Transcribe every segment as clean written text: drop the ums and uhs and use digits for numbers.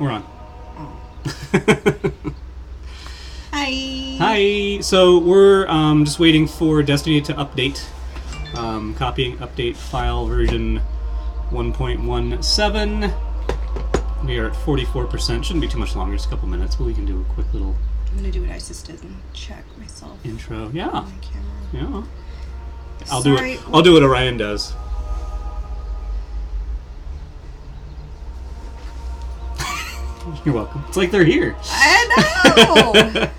We're on. Oh. Hi. Hi. So we're just waiting for Destiny to update. Copying update file version 1.17. We are at 44%. Shouldn't be too much longer. Just a couple minutes, but we can do a quick little. I'm gonna do what Isis did and check myself. Intro. Yeah. On my camera. Yeah. I'll do what Orion does. You're welcome. It's like they're here. I know.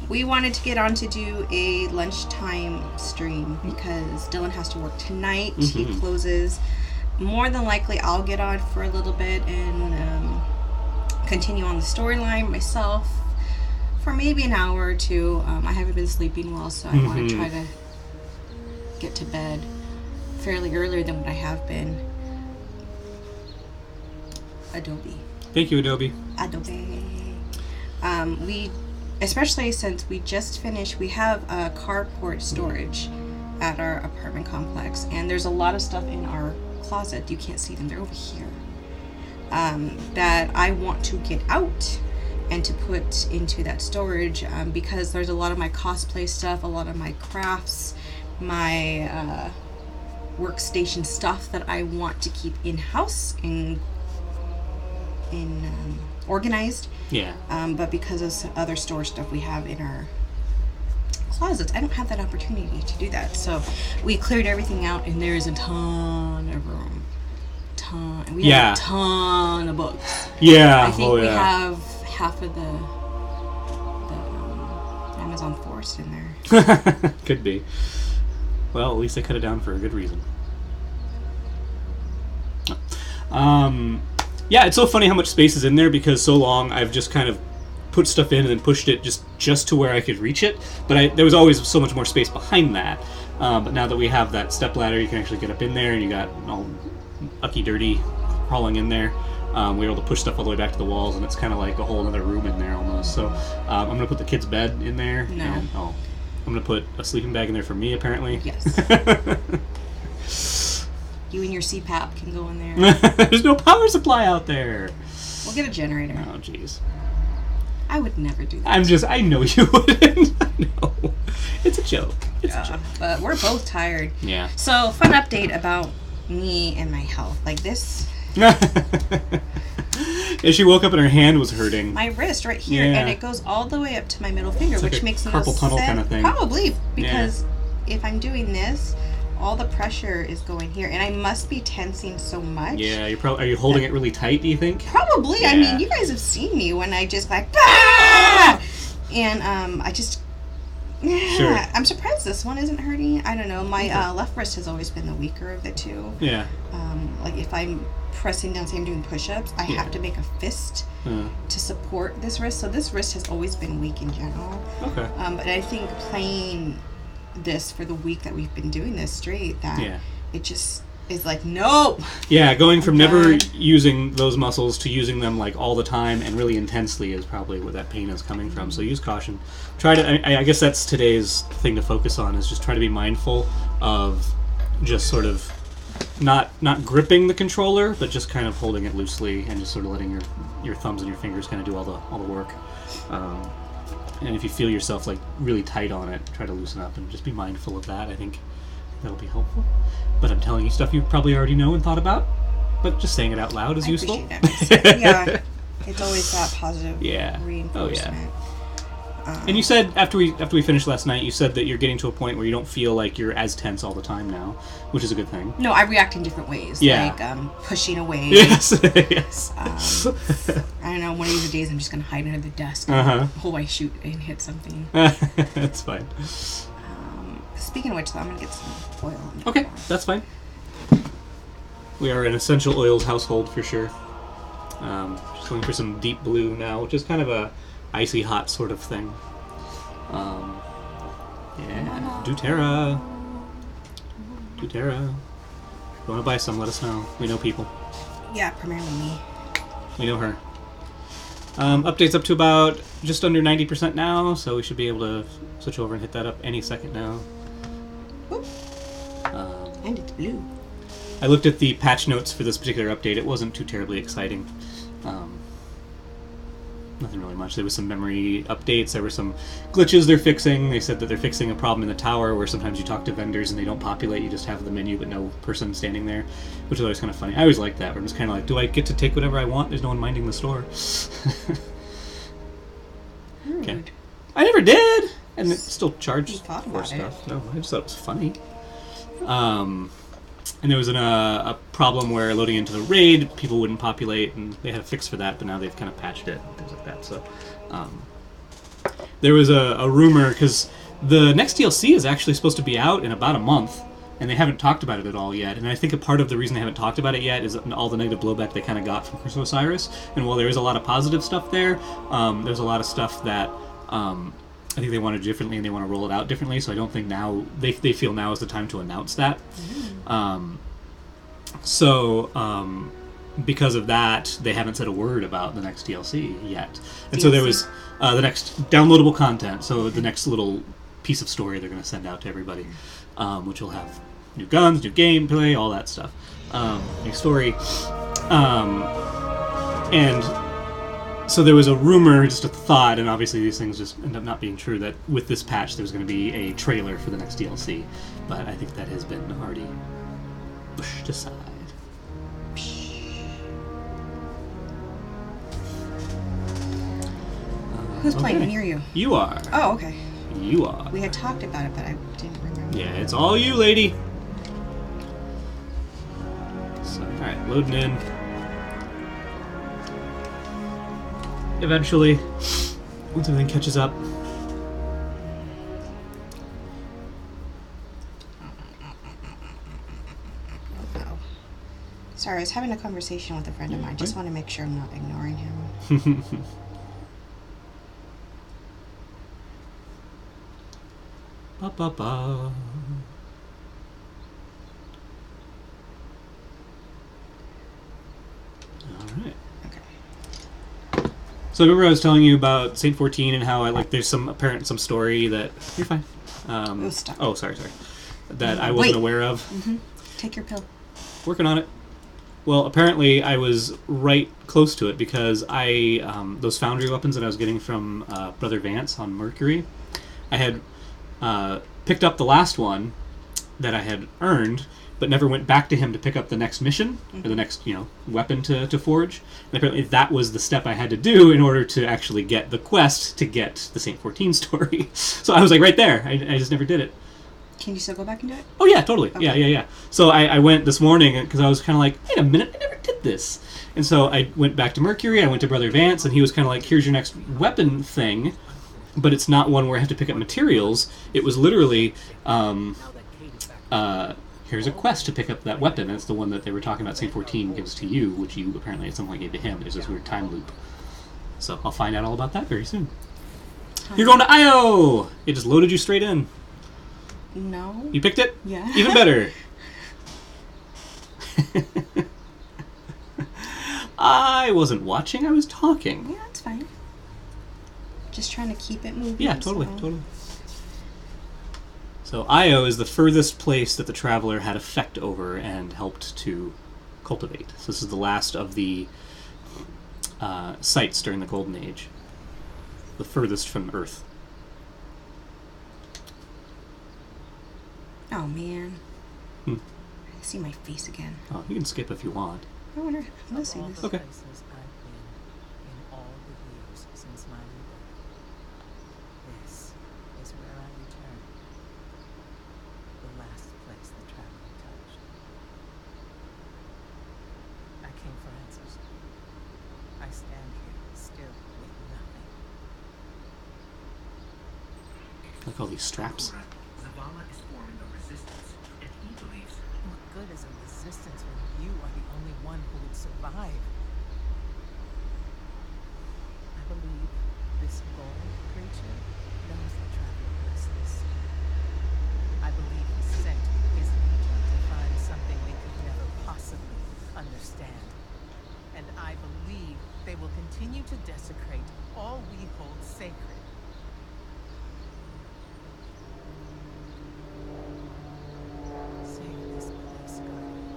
We wanted to get on to do a lunchtime stream because Dylan has to work tonight. Mm-hmm. He closes. More than likely, I'll get on for a little bit and continue on the storyline myself for maybe an hour or two. I haven't been sleeping well, so I want to try to get to bed fairly earlier than what I have been. Adobe. Thank you, Adobe. We, especially since we just finished, we have a carport storage at our apartment complex, and there's a lot of stuff in our closet. You can't see them, they're over here, that I want to get out and to put into that storage, because there's a lot of my cosplay stuff, a lot of my crafts, my workstation stuff that I want to keep in-house and organized. Yeah. But because of some other storage stuff we have in our closets, I don't have that opportunity to do that. So we cleared everything out, and there is a ton of room. We have a ton of books. Yeah. I think we have half of the Amazon forest in there. Could be. Well, at least they cut it down for a good reason. Yeah, it's so funny how much space is in there because so long I've just kind of put stuff in and then pushed it just to where I could reach it. But there was always so much more space behind that. But now that we have that step ladder, you can actually get up in there, and you got all ucky dirty crawling in there. We were able to push stuff all the way back to the walls, and it's kind of like a whole other room in there almost. So I'm going to put the kids' bed in there. No. And, I'm going to put a sleeping bag in there for me, apparently. Yes. You and your CPAP can go in there. There's no power supply out there. We'll get a generator. Oh, jeez. I would never do that. I know you wouldn't. I know. It's a joke. It's a joke. But we're both tired. Yeah. So, fun update about me and my health. Like this. Yeah, she woke up and her hand was hurting. My wrist right here, Yeah. and it goes all the way up to my middle finger, It's like which a makes no carpal tunnel sense. kind of thing. Probably, because if I'm doing this, all the pressure is going here, and I must be tensing so much. Yeah, are you holding it really tight, do you think? Probably. Yeah. I mean, you guys have seen me when I just like, ah! And I just, yeah. Sure. I'm surprised this one isn't hurting. I don't know. My left wrist has always been the weaker of the two. Yeah. Like if I'm pressing down, say I'm doing push-ups, I have to make a fist to support this wrist. So this wrist has always been weak in general. Okay. But I think playing this for the week that we've been doing this straight, that it just is like, no. Yeah, going from never using those muscles to using them like all the time and really intensely is probably where that pain is coming from. So use caution. Try to. I guess that's today's thing to focus on, is just try to be mindful of just sort of not gripping the controller, but just kind of holding it loosely and just sort of letting your thumbs and your fingers kind of do all the work. And if you feel yourself like really tight on it, try to loosen up and just be mindful of that. I think that'll be helpful. But I'm telling you stuff you probably already know and thought about, but just saying it out loud is useful. Appreciate that. Yeah, it's always that positive reinforcement. Oh yeah. And you said after we finished last night, you said that you're getting to a point where you don't feel like you're as tense all the time now, which is a good thing. No, I react in different ways. Yeah. Like pushing away. Yes. Yes. I don't know. One of these days, I'm just gonna hide under the desk. Oh, I shoot and hit something. That's fine. Speaking of which, though, I'm gonna get some oil. Okay, that's fine. We are an essential oils household for sure. Just going for some deep blue now, which is kind of a icy hot sort of thing. Yeah, doTERRA. If you want to buy some, let us know. We know people. Yeah, primarily me. We know her. Updates up to about just under 90% now, so we should be able to switch over and hit that up any second now. Oop. And it's blue. I looked at the patch notes for this particular update. It wasn't too terribly exciting. nothing really much. There was some memory updates. There were some glitches they're fixing. They said that they're fixing a problem in the tower where sometimes you talk to vendors and they don't populate. You just have the menu but no person standing there, which is always kind of funny. I always like that. Where I'm just kind of like, do I get to take whatever I want? There's no one minding the store. Okay. Rude. I never did, and it still charged You thought for about stuff. No, I just thought it was funny. And there was a problem where loading into the raid, people wouldn't populate, and they had a fix for that, but now they've kind of patched it and things like that. So there was a rumor, because the next DLC is actually supposed to be out in about a month, and they haven't talked about it at all yet. And I think a part of the reason they haven't talked about it yet is all the negative blowback they kind of got from Curse of Osiris. And while there is a lot of positive stuff there, there's a lot of stuff that I think they want to do differently, and they want to roll it out differently. So I don't think now they feel now is the time to announce that. Because of that, they haven't said a word about the next DLC yet. And so there was the next downloadable content. So the next little piece of story they're going to send out to everybody, which will have new guns, new gameplay, all that stuff, new story, and so there was a rumor, just a thought, and obviously these things just end up not being true, that with this patch there's going to be a trailer for the next DLC, but I think that has been already pushed aside. Who's playing Okay. near you? You are. Oh, okay. You are. We had talked about it, but I didn't remember. Yeah, it's all you, lady. So, alright, loading in. Eventually, once everything catches up. Oh. Sorry, I was having a conversation with a friend of mine. Just want to make sure I'm not ignoring him. Ba ba ba. Alright. Okay. So remember I was telling you about Saint 14 and how there's some story that you're fine. It was stuck. Oh, sorry. That I wasn't Wait. aware of. Take your pill. Working on it. Well, apparently I was right close to it because those foundry weapons that I was getting from Brother Vance on Mercury, I had picked up the last one that I had earned, but never went back to him to pick up the next mission or the next weapon to forge. And apparently that was the step I had to do in order to actually get the quest to get the Saint 14 story. So I was like right there. I just never did it. Can you still go back and do it? Oh yeah, totally. Okay. Yeah. So I went this morning because I was kind of like, wait a minute, I never did this. And so I went back to Mercury. I went to Brother Vance, and he was kind of like, here's your next weapon thing, but it's not one where I have to pick up materials. It was literally, here's a quest to pick up that weapon. That's the one that they were talking about. Saint 14 gives to you, which you apparently at some point gave to him. There's this weird time loop. So I'll find out all about that very soon. You're going to IO. It just loaded you straight in. No. You picked it? Yeah. Even better. I wasn't watching, I was talking. Yeah, it's fine. Just trying to keep it moving. Yeah, totally, so. totally. So Io is the furthest place that the Traveler had effect over and helped to cultivate. So this is the last of the sites during the Golden Age. The furthest from Earth. Oh, man. Hmm. I see my face again. Oh, you can skip if you want. I wonder. Let's see this. Okay. Places I've been in all the years since my rebirth. This is where I return. The last place the traveler touched. I came for answers. I stand here still with nothing. Look at all these straps. Zavala is forming a resistance, and he believes What good is a resistance when you are the only one who would survive? I believe this gold creature knows the traveler restless. I believe he sent his legion to find something we could never possibly understand. And I believe they will continue to desecrate all we hold sacred. Save this place, Guardian.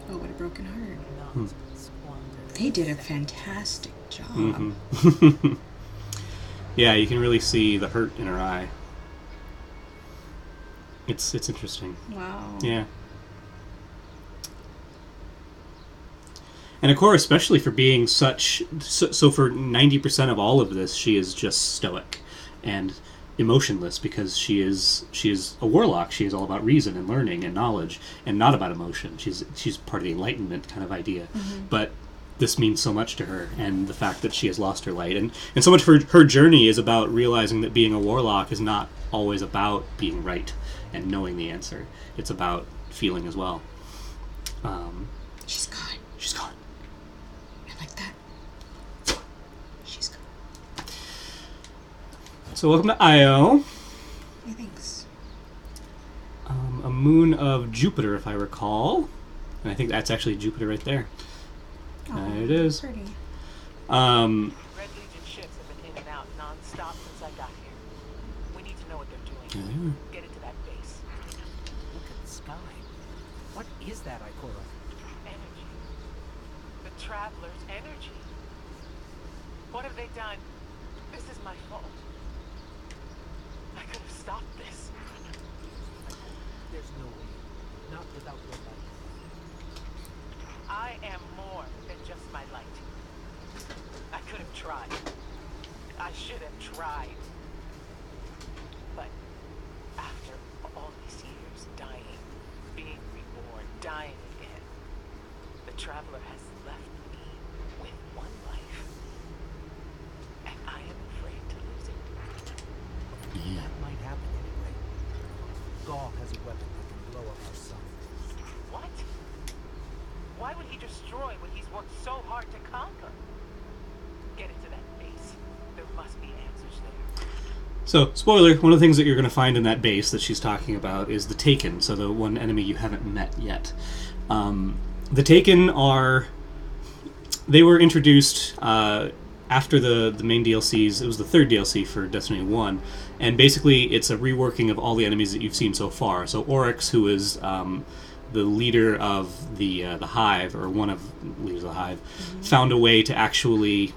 Oh, what a broken heart. Not squander They did a fantastic job. Mm-hmm. Yeah, you can really see the hurt in her eye. It's interesting. Wow. Yeah. And Ikora, especially for being such... So for 90% of all of this, she is just stoic and emotionless because she is a warlock. She is all about reason and learning and knowledge and not about emotion. She's part of the Enlightenment kind of idea. Mm-hmm. But this means so much to her, and the fact that she has lost her light. And so much of her journey is about realizing that being a warlock is not always about being right and knowing the answer. It's about feeling as well. She's gone. She's gone. I like that. She's gone. So welcome to Io. Hey, thanks. A moon of Jupiter, if I recall. And I think that's actually Jupiter right there. There it is. Pretty. Red Legion ships have been in and out non-stop since I got here. We need to know what they're doing. Yeah, they are. Get into that base. Look at the sky. What is that, Ikora? Energy. The Traveler's energy. What have they done? This is my fault. I could have stopped this. There's no way. Not without your light. I am more than just my light. I could have tried. I should have tried. But after all these years dying, being reborn, dying again, the Traveler has left me with one life. And I am afraid to lose it. That might happen anyway. Gaul has a weapon that can blow up our sun. What? Why would he destroy what he's worked so hard to conquer? Get into that base. There must be answers there. So, spoiler, one of the things that you're going to find in that base that she's talking about is the Taken, so the one enemy you haven't met yet. The Taken are... They were introduced after the main DLCs. It was the third DLC for Destiny 1, and basically it's a reworking of all the enemies that you've seen so far. So Oryx, who is the leader of the Hive, or one of the leaders of the Hive, found a way to actually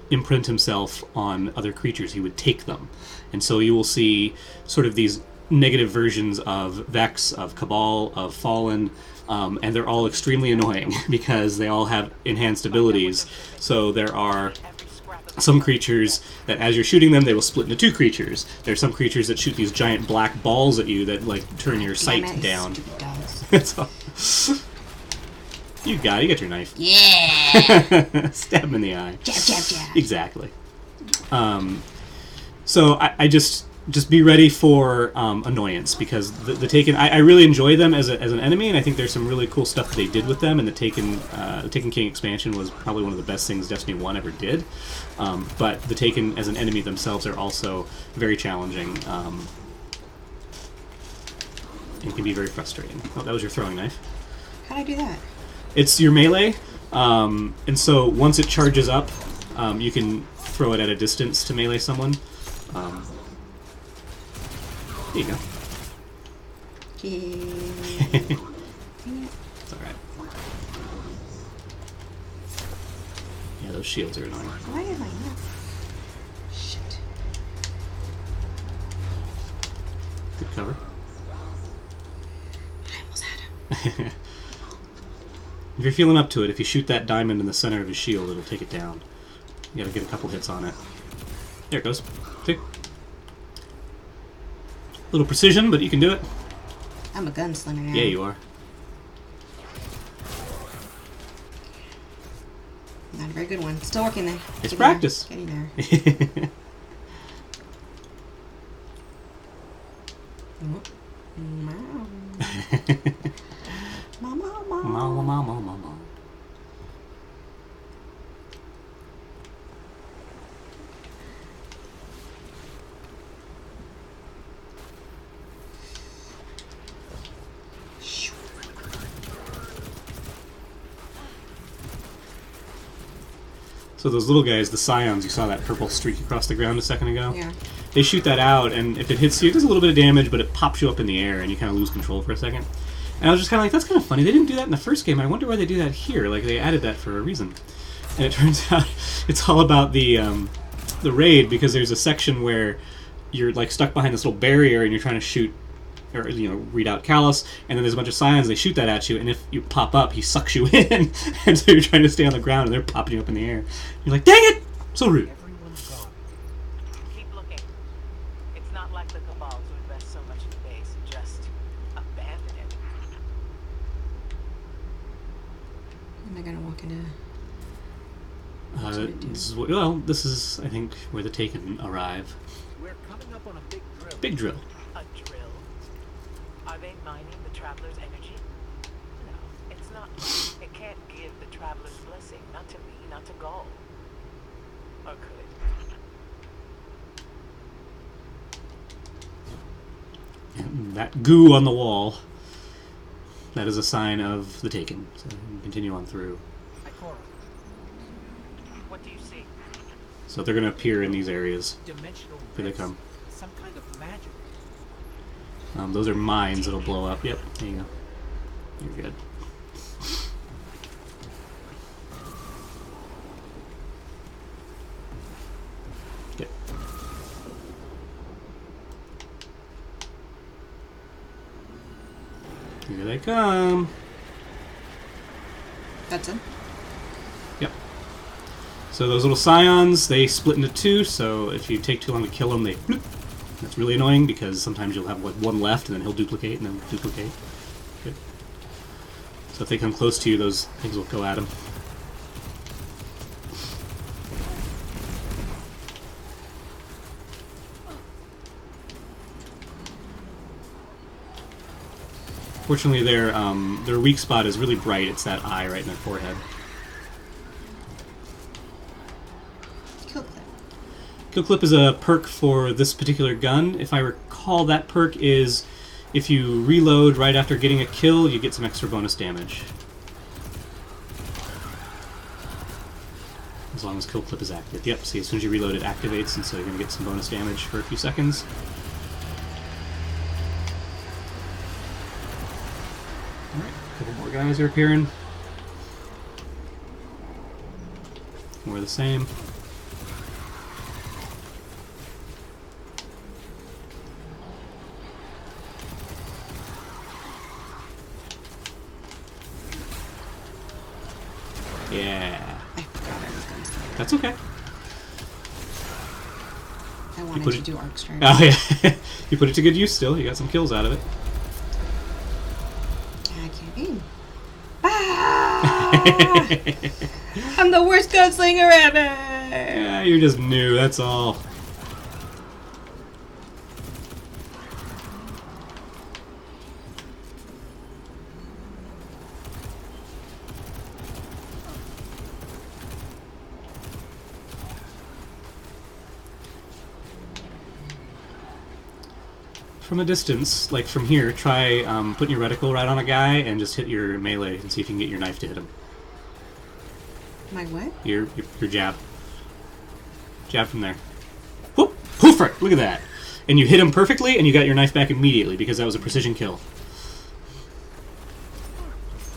imprint himself on other creatures. He would take them. And so you will see sort of these negative versions of Vex, of Cabal, of Fallen, and they're all extremely annoying because they all have enhanced abilities. So there are some creatures that as you're shooting them, they will split into two creatures. There are some creatures that shoot these giant black balls at you that like turn your sight Damn it, down. Stupid dogs. That's all. You got your knife. Yeah. Stab him in the eye. Jab, jab, jab. Exactly. So I just be ready for annoyance, because the Taken, I really enjoy them as an enemy, and I think there's some really cool stuff that they did with them. And the Taken King expansion was probably one of the best things Destiny 1 ever did. But the Taken as an enemy themselves are also very challenging and can be very frustrating. Oh, that was your throwing knife. How'd I do that? It's your melee, and so once it charges up, you can throw it at a distance to melee someone. There you go. Yeah. It's alright. Yeah, those shields are annoying. Why did I not? Shit. Good cover. I almost had him. If you're feeling up to it, if you shoot that diamond in the center of his shield, it'll take it down. You gotta get a couple hits on it. There it goes. See? Little precision, but you can do it. I'm a gunslinger now. Yeah, you are. Not a very good one. Still working there. It's Getting practice. There. Getting there. Mama, mama. Mama, mama, mama. So those little guys, the Scions, you saw that purple streak across the ground a second ago? Yeah. They shoot that out, and if it hits you, it does a little bit of damage, but it pops you up in the air, and you kind of lose control for a second. And I was just kind of like, that's kind of funny. They didn't do that in the first game. I wonder why they do that here. Like, they added that for a reason. And it turns out it's all about the raid, because there's a section where you're like stuck behind this little barrier and you're trying to shoot or read out Callus, and then there's a bunch of scions. They shoot that at you, and if you pop up, he sucks you in, and so you're trying to stay on the ground, and they're popping you up in the air. You're like, dang it, so rude. Everyone's gone. Keep looking. It's not like the Cabal to invest so much in the base and just abandon it. Am I gonna walk into? This is, I think, where the Taken arrive. We're coming up on a big drill. Big drill. A drill? Are they mining the Traveler's energy? No, it's not. It can't give the Traveler's blessing. Not to me, not to Gaul. Or could it? And that goo on the wall, that is a sign of the Taken. So we can continue on through. Ikora, What do you see? So they're going to appear in these areas. dimensional Here they rifts. come. Some kind of magic. Those are mines that'll blow up. Yep, there you go. You're good. Good. Here they come. That's him. Yep. So those little scions, they split into two, so if you take too long to kill them, they bloop. That's really annoying because sometimes you'll have like one left and then he'll duplicate and then duplicate. Good. So if they come close to you, those things will go at them. Fortunately, their weak spot is really bright. It's that eye right in their forehead. Kill clip. Kill Clip is a perk for this particular gun. If I recall, that perk is if you reload right after getting a kill, you get some extra bonus damage. As long as Kill Clip is active. Yep, see, as soon as you reload, it activates, and so you're going to get some bonus damage for a few seconds. Alright, a couple more guys are appearing. More of the same. Yeah. I forgot I was gonna say. That's okay. I wanted put to it- do arc strike. Oh, yeah. You put it to good use still. You got some kills out of it. I can't aim. Ah! I'm the worst gunslinger ever. Yeah, you're just new, that's all. From a distance, like from here, try putting your reticle right on a guy and just hit your melee and see if you can get your knife to hit him. My what? Your jab. Jab from there. Whoop! Hoofer! Look at that! And you hit him perfectly, and you got your knife back immediately, because that was a precision kill.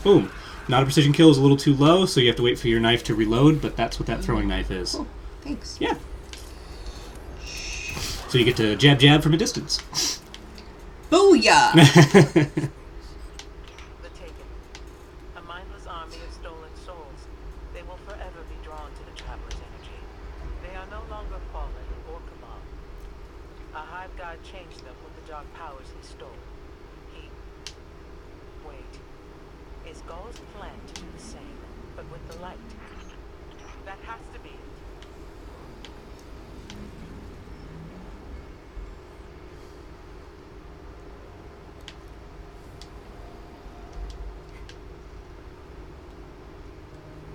Boom. Not a precision kill is a little too low, so you have to wait for your knife to reload, but that's what that throwing knife is. Cool. Thanks. Yeah. So you get to jab from a distance. Booyah! The Taken. A mindless army of stolen souls. They will forever be drawn to the Traveler's energy. They are no longer fallen or Cabal. A hive god changed them with the dark powers he stole. Wait. Is Gaul's plan to do the same, but with the light? That has to be it.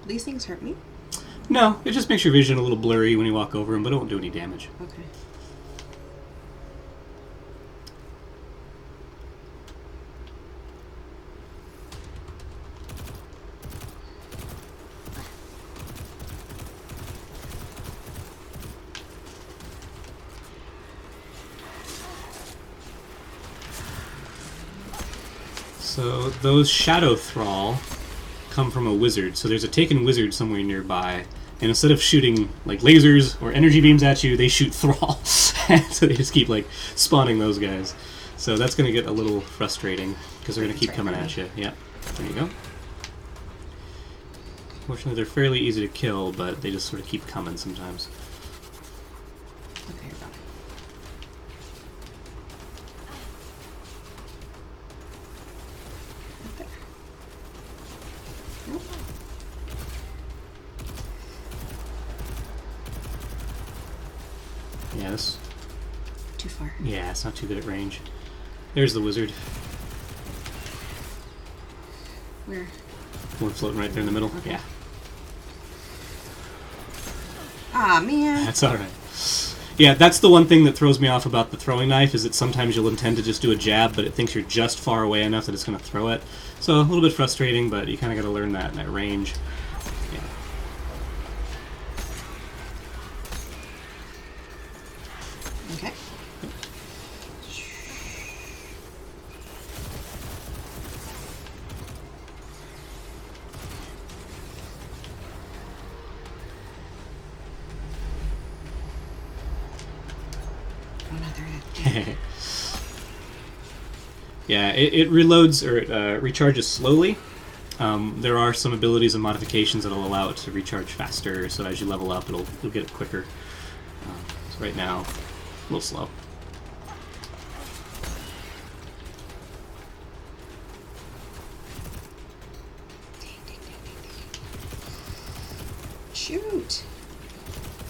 These things hurt me? No, it just makes your vision a little blurry when you walk over them, but it won't do any damage. Okay. So those Shadow Thrall come from a wizard. So there's a taken wizard somewhere nearby, and instead of shooting like lasers or energy beams at you, they shoot Thrall. So they just keep like spawning those guys. So that's going to get a little frustrating because they're going to keep coming at you. Yep, there you go. Fortunately, they're fairly easy to kill, but they just sort of keep coming sometimes. Okay, got it. Right there. Nope. Yeah, this. Too far. Yeah, it's not too good at range. There's the wizard. Where? One floating right there in the middle. Okay. Yeah, Ah, man. that's all right. Yeah, that's the one thing that throws me off about the throwing knife, is that sometimes you'll intend to just do a jab, but it thinks you're just far away enough that it's going to throw it. So a little bit frustrating, but you kind of got to learn that in that range. Yeah. Okay. Another hit. Yeah, it reloads, or it recharges slowly. There are some abilities and modifications that'll allow it to recharge faster, so as you level up, you'll get it quicker. So right now, a little slow. Shoot.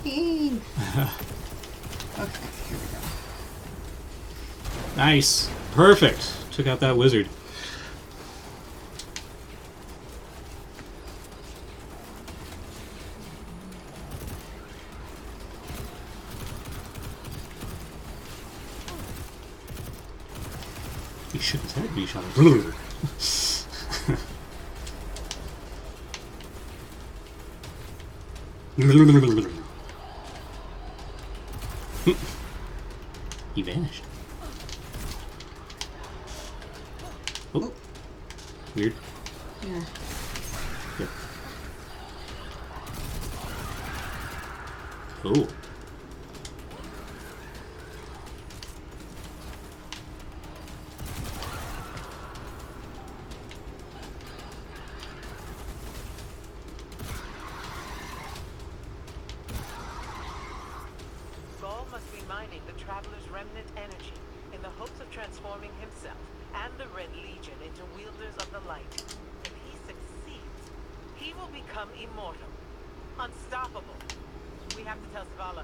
Aim. Okay, here we go. Nice. Perfect. Took out that wizard. He shook his head when he shot him. He vanished. Oh. Weird. Yeah. Yep. Oh. Gaul must be mining the Traveler's remnant energy in the hopes of transforming himself and the Red Legion into wielders of the light. If he succeeds, he will become immortal, unstoppable. We have to tell Zavala.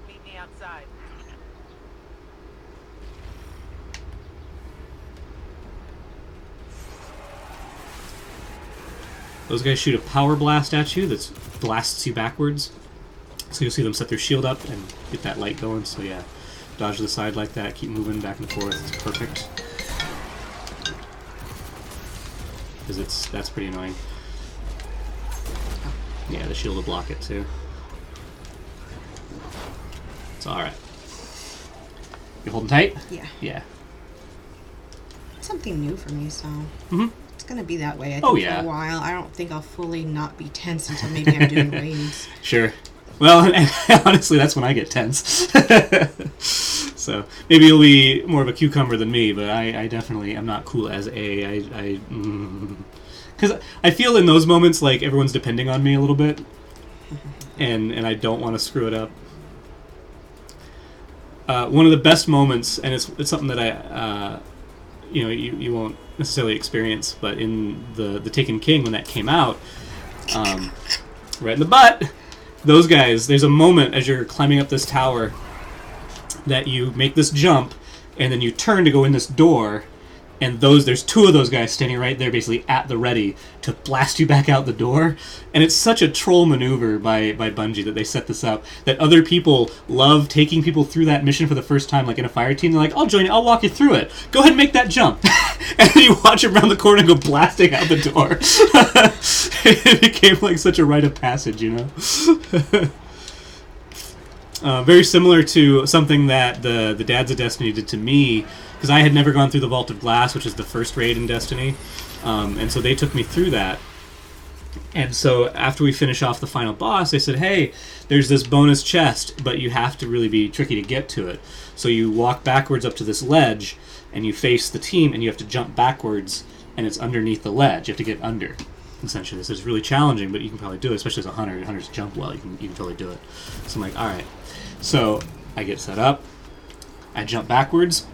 Meet me outside. Those guys shoot a power blast at you that blasts you backwards. So you'll see them set their shield up and get that light going. So yeah, dodge to the side like that, keep moving back and forth. It's perfect. Because that's pretty annoying. Yeah, the shield will block it too. It's alright. You holding tight? Yeah. Yeah. Something new for me, so Mm-hmm. it's gonna be that way. I think Oh, yeah. for a while. I don't think I'll fully not be tense until maybe I'm doing raids. Sure. Well, honestly, that's when I get tense. So maybe you'll be more of a cucumber than me, but I definitely am not cool as a. Because I feel in those moments like everyone's depending on me a little bit, and I don't want to screw it up. One of the best moments, and it's something that I you won't necessarily experience, but in the Taken King, when that came out, right in the butt. Those guys, there's a moment as you're climbing up this tower that you make this jump, and then you turn to go in this door, and there's two of those guys standing right there basically at the ready to blast you back out the door. And it's such a troll maneuver by Bungie that they set this up, that other people love taking people through that mission for the first time, like in a fire team. They're like, I'll join you, I'll walk you through it. Go ahead and make that jump. And then you watch him around the corner and go blasting out the door. It became like such a rite of passage, you know? Very similar to something that the Dads of Destiny did to me because I had never gone through the Vault of Glass, which is the first raid in Destiny, and so they took me through that. And so after we finish off the final boss, they said, hey, there's this bonus chest, but you have to really be tricky to get to it. So you walk backwards up to this ledge, and you face the team, and you have to jump backwards, and it's underneath the ledge. You have to get under, essentially. So it's really challenging, but you can probably do it, especially as a hunter. Hunters jump well. You can totally do it. So I'm like, all right. So I get set up. I jump backwards,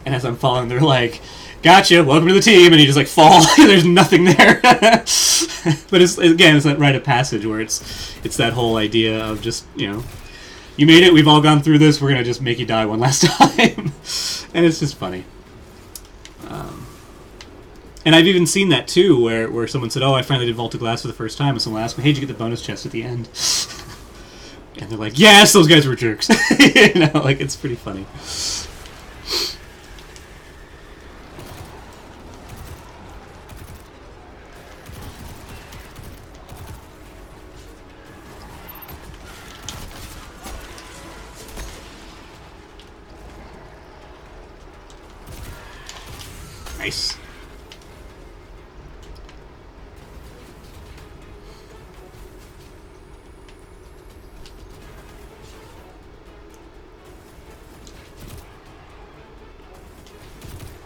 and as I'm falling, they're like, gotcha, welcome to the team, and you just like fall. There's nothing there. But it's that rite of passage where it's that whole idea of just, you know, you made it, we've all gone through this, we're gonna just make you die one last time. And it's just funny. And I've even seen that too, where someone said, oh, I finally did Vault of Glass for the first time, and someone asked me, hey, did you get the bonus chest at the end? And they're like, yes, those guys were jerks. You know, like, it's pretty funny. Nice.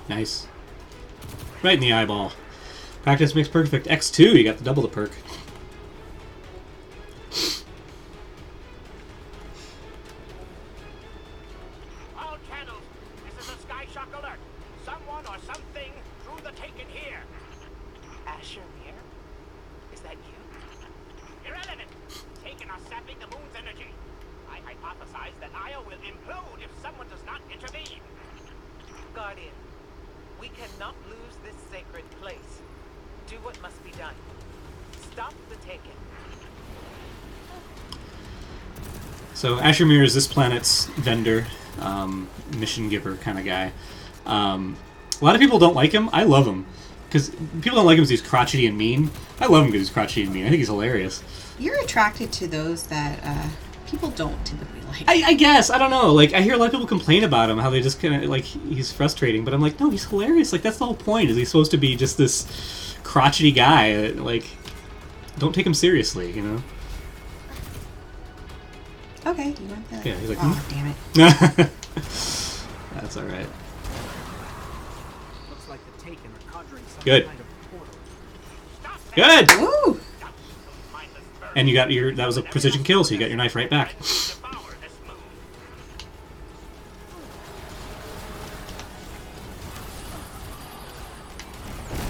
Nice. Right in the eyeball. Practice makes perfect. X2, you got the double the perk. All channels, this is a Skyshock alert. Someone or something drew the Taken here. Asher Mir? Is that you? Irrelevant. Taken are sapping the moon's energy. I hypothesize that Io will implode if someone does not intervene. Guardian, we cannot lose this sacred place. Do what must be done. Stop the Taken. So Asher Mir is this planet's vendor, mission giver kind of guy. A lot of people don't like him. I love him. Because people don't like him because he's crotchety and mean. I love him because he's crotchety and mean. I think he's hilarious. You're attracted to those that people don't typically like. I guess. I don't know. Like, I hear a lot of people complain about him, how they just kind of, like, he's frustrating. But I'm like, no, he's hilarious. Like, that's the whole point, is he's supposed to be just this crotchety guy. Like, don't take him seriously, you know? Okay, you want that? Yeah, he's like, oh, damn it. That's alright. Looks like the Taken are conjuring some Good. kind of portal. Stop Good! Ooh! mindless bird. And you got that was a precision kill, so you got your knife right back. Devour this moon.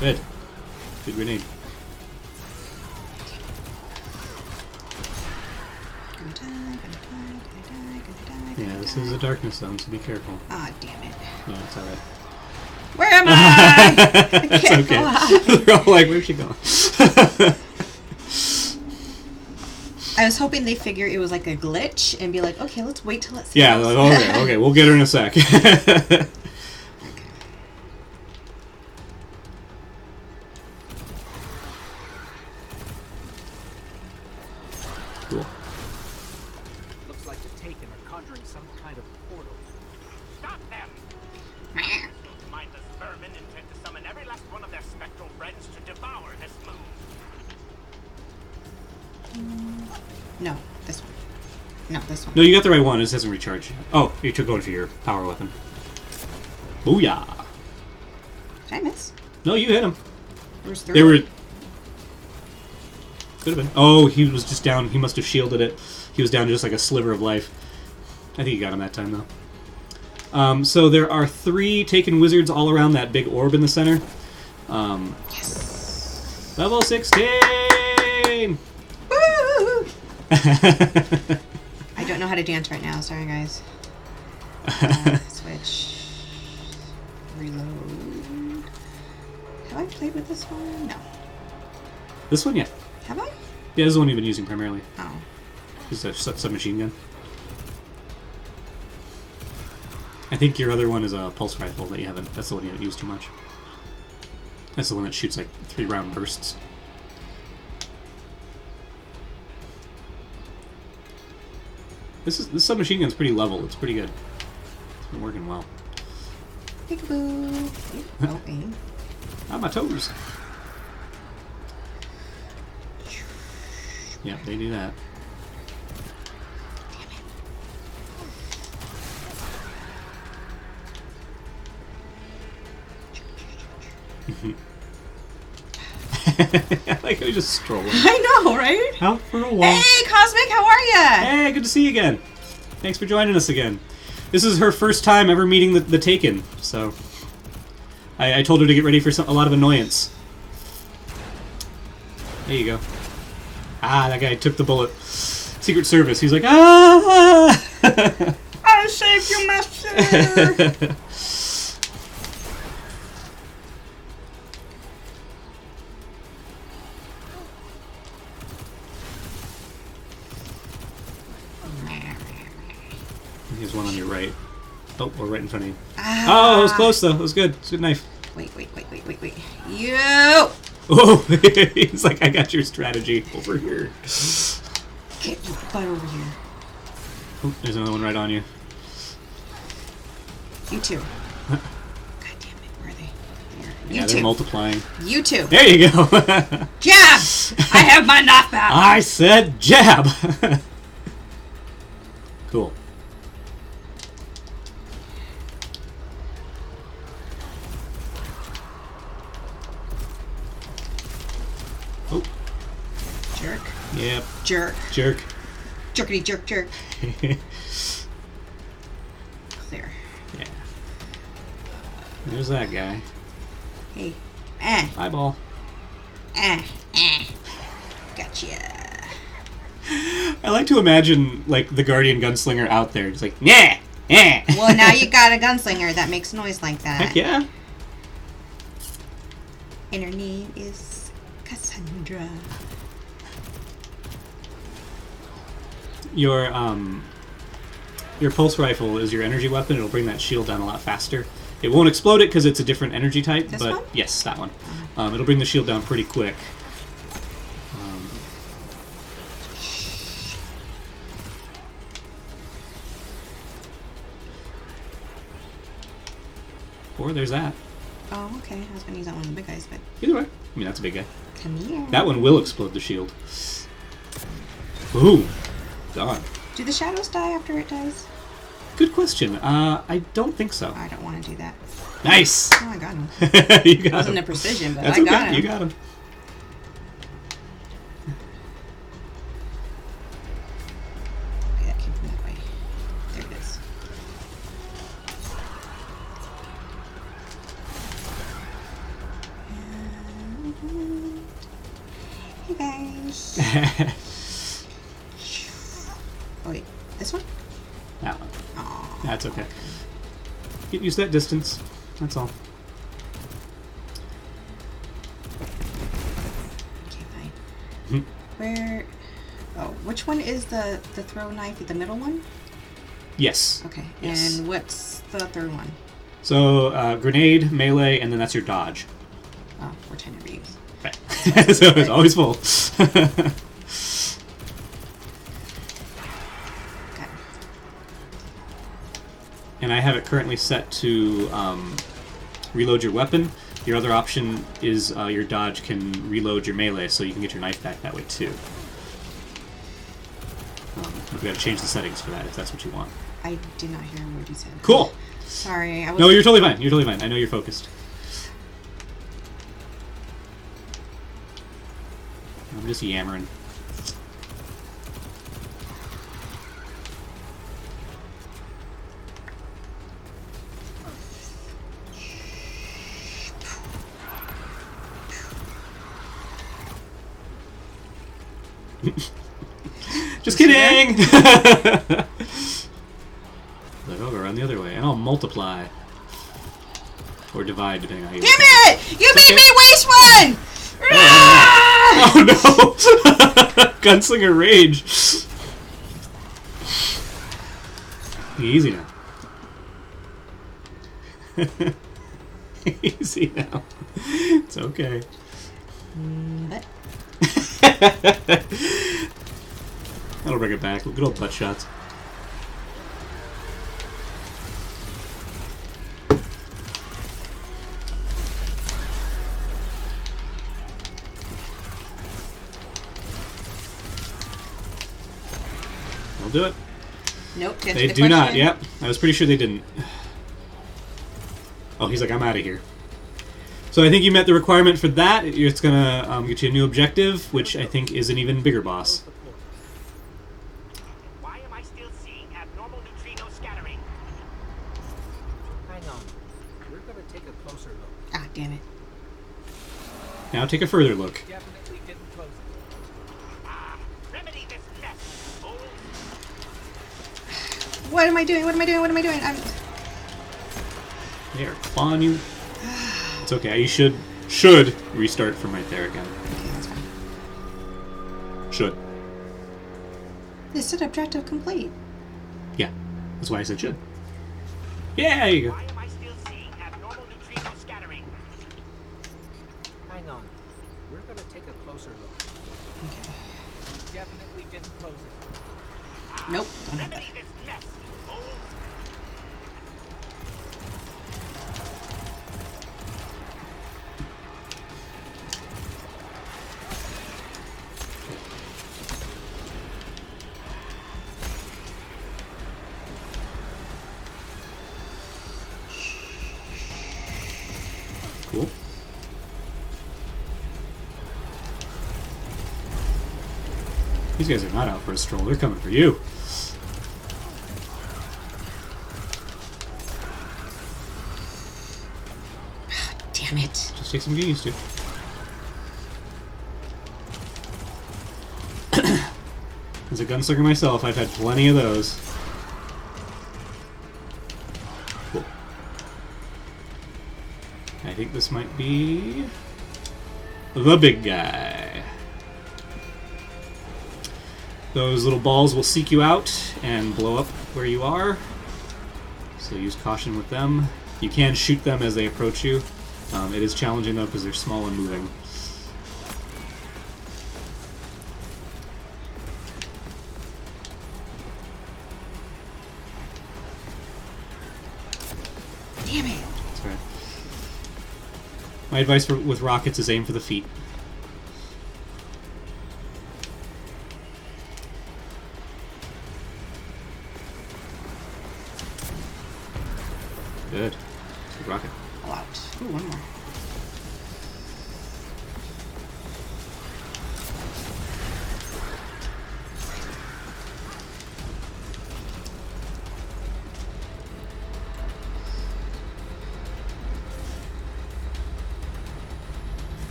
Good. Good grenade. Gonna die, gonna die. Yeah, this is a darkness zone, so be careful. Ah, damn it. Yeah, it's alright. Where am I? It's can't okay. fly. They're all like, where's she going? I was hoping they figure it was like a glitch and be like, okay, let's wait till it's. Yeah, they're like, okay, we'll get her in a sec. Cool. Looks like the Taken are conjuring some kind of portal. Stop them. Mindless vermin intend to summon every last one of their spectral friends to devour this moon. No, this one. No, this one. No, you got the right one. It just hasn't recharged yet. Oh, you took going for your power weapon. Booyah! Did I miss? No, you hit him. Where's the They were... Could have been. Oh, he was just down. He must have shielded it. He was down to just like a sliver of life. I think you got him that time, though. So there are 3 Taken wizards all around that big orb in the center. Yes. Level 16! Woo! I don't know how to dance right now. Sorry, guys. Switch. Reload. Have I played with this one? No. This one, yeah. Have I? Yeah, this is the one you've been using primarily. Oh. This is a submachine gun. I think your other one is a pulse rifle that you haven't. That's the one you haven't used too much. That's the one that shoots like 3-round bursts. This submachine gun's pretty level. It's pretty good. It's been working well. Peekaboo. Oh, aim. On my toes. Yep, they do that. I like how he's just strolling I know, right? out for a walk. Hey, Cosmic, how are ya? Hey, good to see you again. Thanks for joining us again. This is her first time ever meeting the Taken, so I told her to get ready for a lot of annoyance. There you go. Ah, that guy took the bullet. Secret Service. He's like, ah! I'll save you, master. Here's one on your right. Oh, or right in front of you. Ah. Oh, it was close though. It was good. It's a good knife. Wait. You! Oh, he's like, I got your strategy over here. Get your butt over here. Oh, there's another one right on you. You too. God damn it, where are they? There. Yeah, You they're too. multiplying. You too. There you go. Jab! I have my knockback! I said jab. Cool. Oh, Jerk. yep. Jerk. Jerk. Jerkity jerk jerk. Clear. Yeah. There's that guy. Hey. Eyeball. Gotcha. I like to imagine, like, the Guardian Gunslinger out there. Just like, yeah, yeah. Well, now you got a gunslinger that makes noise like that. Heck yeah. And her name is Cassandra. Your pulse rifle is your energy weapon. It'll bring that shield down a lot faster. It won't explode it because it's a different energy type. This but one? yes, that one. It'll bring the shield down pretty quick. Or there's that. Oh, okay. I was gonna use that one of the big guys, but Either way. I mean, that's a big guy. come here. That one will explode the shield. Ooh. Gone. Do the shadows die after it dies? Good question. I don't think so. I don't want to do that. Nice! Oh, I got him. You got Wasn't a him. precision, but That's I okay. got him. You got him. Okay, that came from that way. There it is. Hey guys. Oh wait, this one? That one. Aw. That's okay. Get used to that distance. That's all. Okay, fine. Mhm. Where? Oh, which one is the throw knife? The middle one? Yes. Okay. Yes. And what's the third one? So, grenade, melee, and then that's your dodge. Oh, which I never use. Right. So it's always full. Okay. And I have it currently set to reload your weapon. Your other option is your dodge can reload your melee, so you can get your knife back that way too. We've got to change the settings for that if that's what you want. I did not hear what you said. Cool. Sorry, I was. No, you're totally fine. You're totally fine. I know you're focused. I'm just yammering. Just kidding! Like, I'll go around the other way, and I'll multiply. Or divide, depending on how you Damn it! You made okay. me waste one! Oh no! Gunslinger rage! Easy now. Easy now. It's okay. But That'll bring it back. Good old butt shots. They'll do it. Nope. To answer They the do not. question. Yep. I was pretty sure they didn't. Oh, he's like, I'm out of here. So I think you met the requirement for that. It's going to get you a new objective, which I think is an even bigger boss. Why am I still seeing abnormal neutrino scattering? Hang on. We're gonna take a closer look. Ah, damn it. Now take a further look. Definitely didn't close it. Remedy this mess, old. What am I doing? What am I doing? What am I doing? I'm... They are clawing you. It's okay. You should restart from right there again. Okay, that's fine. Should. This said objective complete. Yeah. That's why I said should. Yeah, there you go. Why am I still seeing abnormal neutrino scattering? Hang on. We're gonna take a closer look. Okay. Definitely didn't close it. Nope. Don't have that. Remedy this mess, old. Cool. These guys are not out for a stroll. They're coming for you. Damn it. Just take some getting used to. As a gunslinger myself, I've had plenty of those. Cool. I think this might be the big guy. Those little balls will seek you out and blow up where you are. So use caution with them. You can shoot them as they approach you. It is challenging though because they're small and moving. Damn it. That's right. My advice with rockets is aim for the feet. Good. Good rocket. All out. Ooh, one more.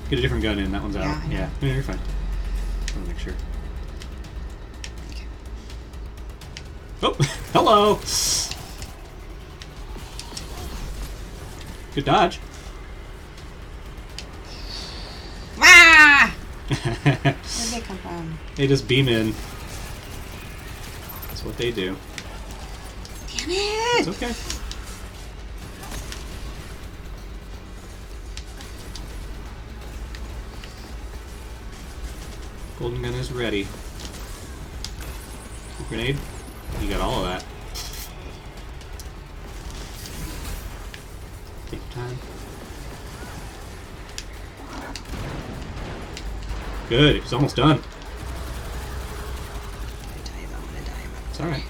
Get a different gun in. That one's out. Yeah, I know. Yeah, you're fine. I want to make sure. Okay. Oh, hello. Good dodge. Ah! Where'd they come from? They just beam in. That's what they do. Damn it! It's okay. Golden gun is ready. Grenade? You got all of that. Take your time. Good, it's almost done. I'm gonna die. It's alright.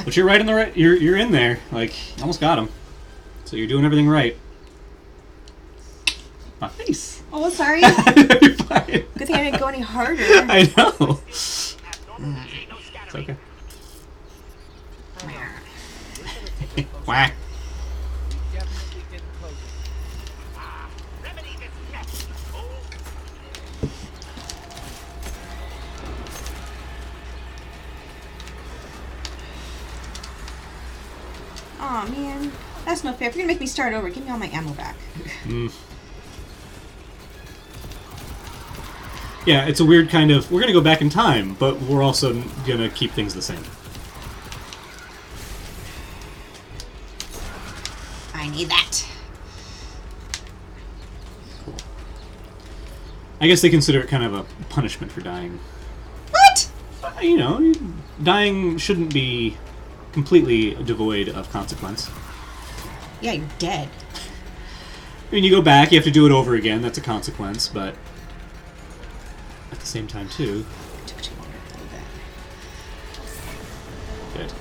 But you're right in the right. You're in there. Like you almost got him. So you're doing everything right. Nice. Oh, sorry. You're fine. Good thing I didn't go any harder. I know. Abnormal neutrino It's scattering. okay. Hang on. We're gonna take a closer Whack. look. We definitely didn't close it. Remedy this mess, old. Aw, man. That's no fair. If you're gonna make me start over, give me all my ammo back. Yeah, it's a weird kind of. We're gonna go back in time, but we're also gonna keep things the same. I need that. Cool. I guess they consider it kind of a punishment for dying. What? You know, dying shouldn't be completely devoid of consequence. Yeah, you're dead. I mean, you go back, you have to do it over again. That's a consequence, but at the same time, too. It took too long to play that. Good.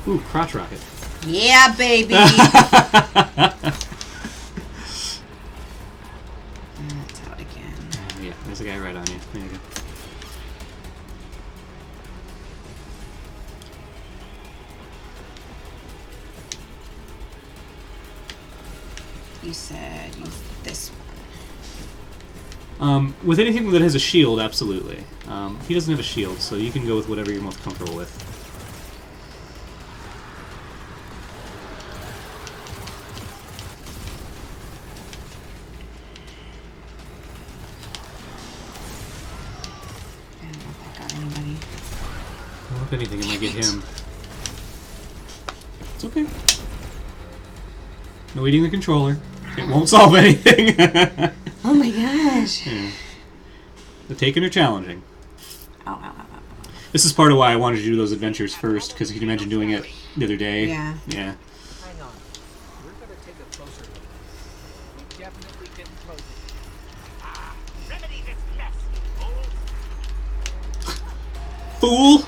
Ooh, crotch rocket. Yeah, baby. That's out again. Yeah, there's a guy right on you. There you go. You said use this one. With anything that has a shield, absolutely. He doesn't have a shield, so you can go with whatever you're most comfortable with. I don't know if that got anybody. Well, if anything, it might get him. It's okay. No eating the controller. It won't solve anything. Oh my gosh. Yeah. The Taken are challenging. Ow, ow, ow, ow. This is part of why I wanted to do those adventures first, because you can imagine doing it the other day. Yeah. Yeah. Hang on. We're gonna take a closer look. We definitely didn't close it. Remedy this mess, fools! Fool!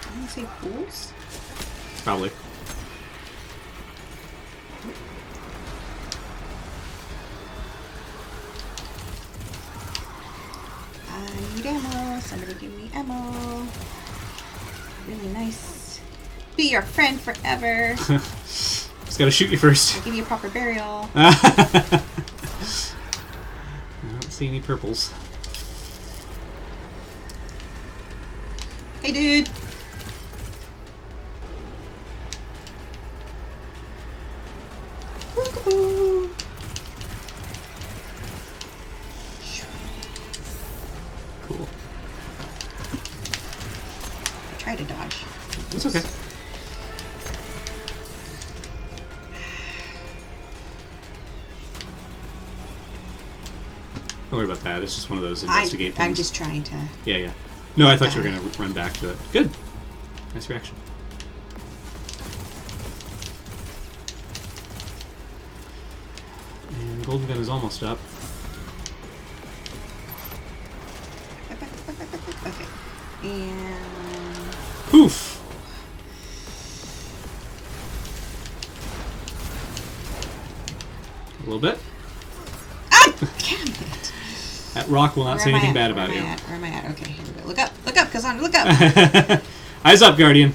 I didn't say fools. Probably. I need ammo. Somebody give me ammo. Really nice. Be your friend forever. Just gotta shoot you first. I'll give you a proper burial. I don't see any purples. Hey, dude. Woo-hoo. Cool. Try to dodge. It's okay. Don't worry about that. It's just one of those investigate I'm things. just trying to. Yeah, yeah. No, I thought you were going to run back to it. Good. Nice reaction. And Golden Gun is almost up. Okay. And. Poof! A little bit. Ah! Damn it. That rock will not say Where am I anything at? bad about Where you. am I at? Where am I at? Okay, here we go. Look up, Cassandra, look up. Eyes up, Guardian.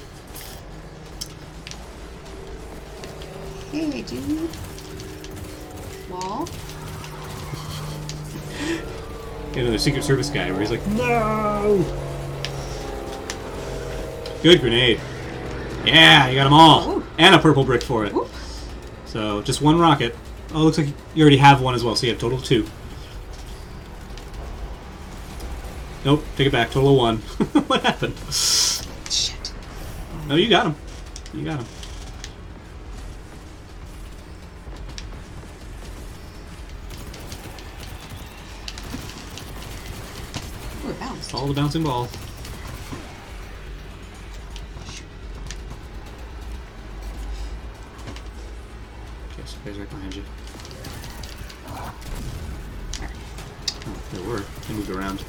Hey, dude. Wall. You know, the Secret Service guy where he's like, no! Good grenade. Yeah, you got them all. Ooh. And a purple brick for it. Ooh. So, just one rocket. Oh, looks like you already have one as well, so you have a total of 2. Nope, take it back. Total of 1. What happened? Shit. No, you got him. You got him. Ooh, it bounced. All the bouncing ball. Okay, so guys right behind you. Oh, they were. They moved around.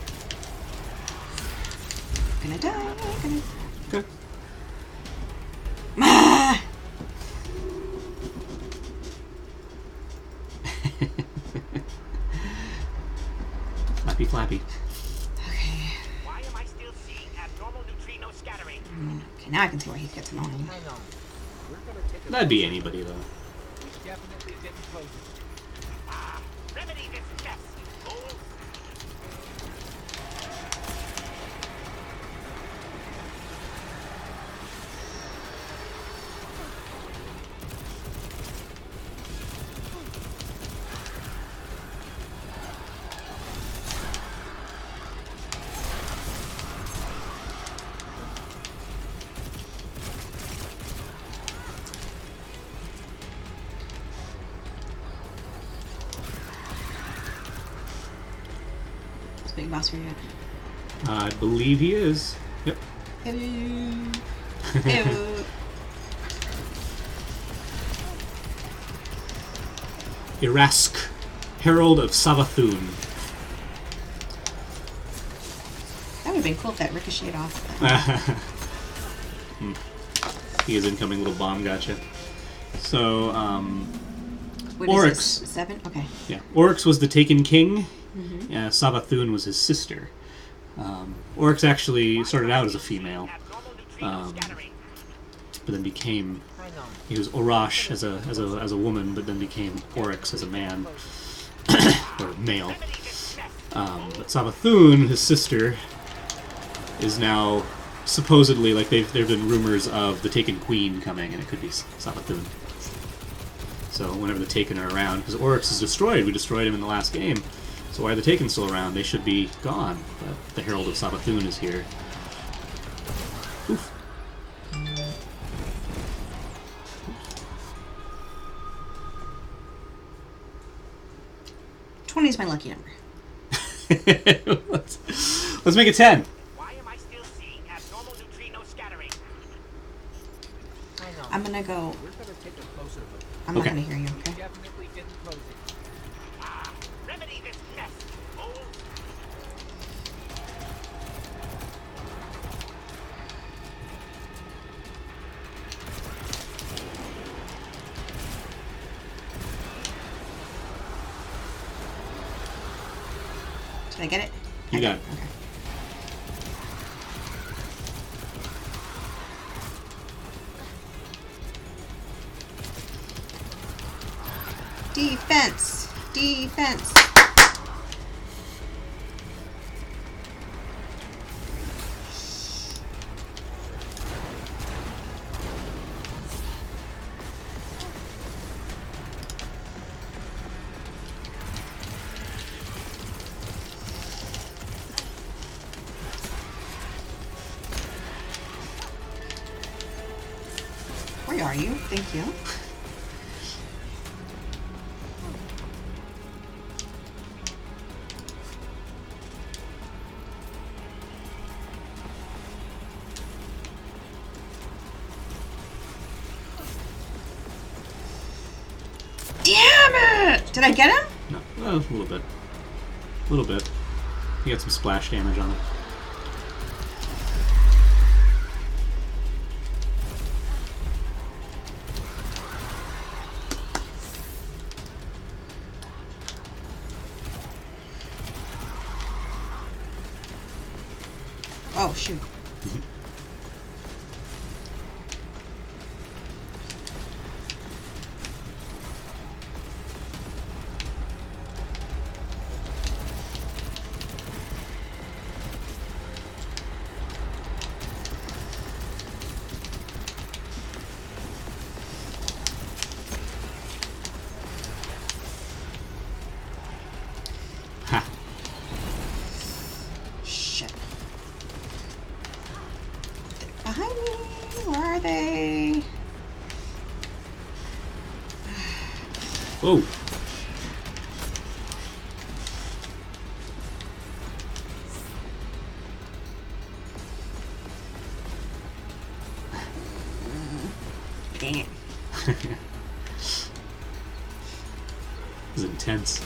Gonna die. Gonna. Okay. Ah! Flappy, flappy. Okay. Why am I still seeing abnormal neutrino scattering? Okay, now I can see why he gets annoying. Hang on. We're gonna take a That'd be closer anybody, though. look. We definitely didn't close it. Remedy this mess, fools! Is Big Boss here yet? I believe he is. Yep. Ew. Ew. Irask, Herald of Savathun. That would have been cool if that ricocheted off. He is incoming little bomb, gotcha. So, What is Oryx. this? 7? Okay. yeah, Oryx was the Taken King. Savathun was his sister. Oryx actually started out as a female, Abnormal neutrino scattering. but then became Hang on. he was Orash as a woman, but then became Oryx as a man or male. Remedy this mess. But Savathun, his sister, is now supposedly like there've been rumors of the Taken Queen coming, and it could be Savathun. So whenever the Taken are around, because Oryx is destroyed, we destroyed him in the last game. So why are the Taken still around? They should be gone. But the Herald of Savathun is here. Oof. 20 is my lucky number. let's make it 10. Why am I still seeing abnormal neutrino scattering? Hang on. I'm gonna go. We're gonna take a closer look. I'm Okay. not gonna hear you, okay? Definitely didn't close it. Remedy this mess. Old Did I get it? You got it. Okay. Defense! Defense! Where are you? Thank you. Damn it! Did I get him? No, well, a little bit. A little bit. You got some splash damage on it. Oh, shoot. Ha! Shit. They're behind me. Where are they? Whoa! Dang it. This is intense.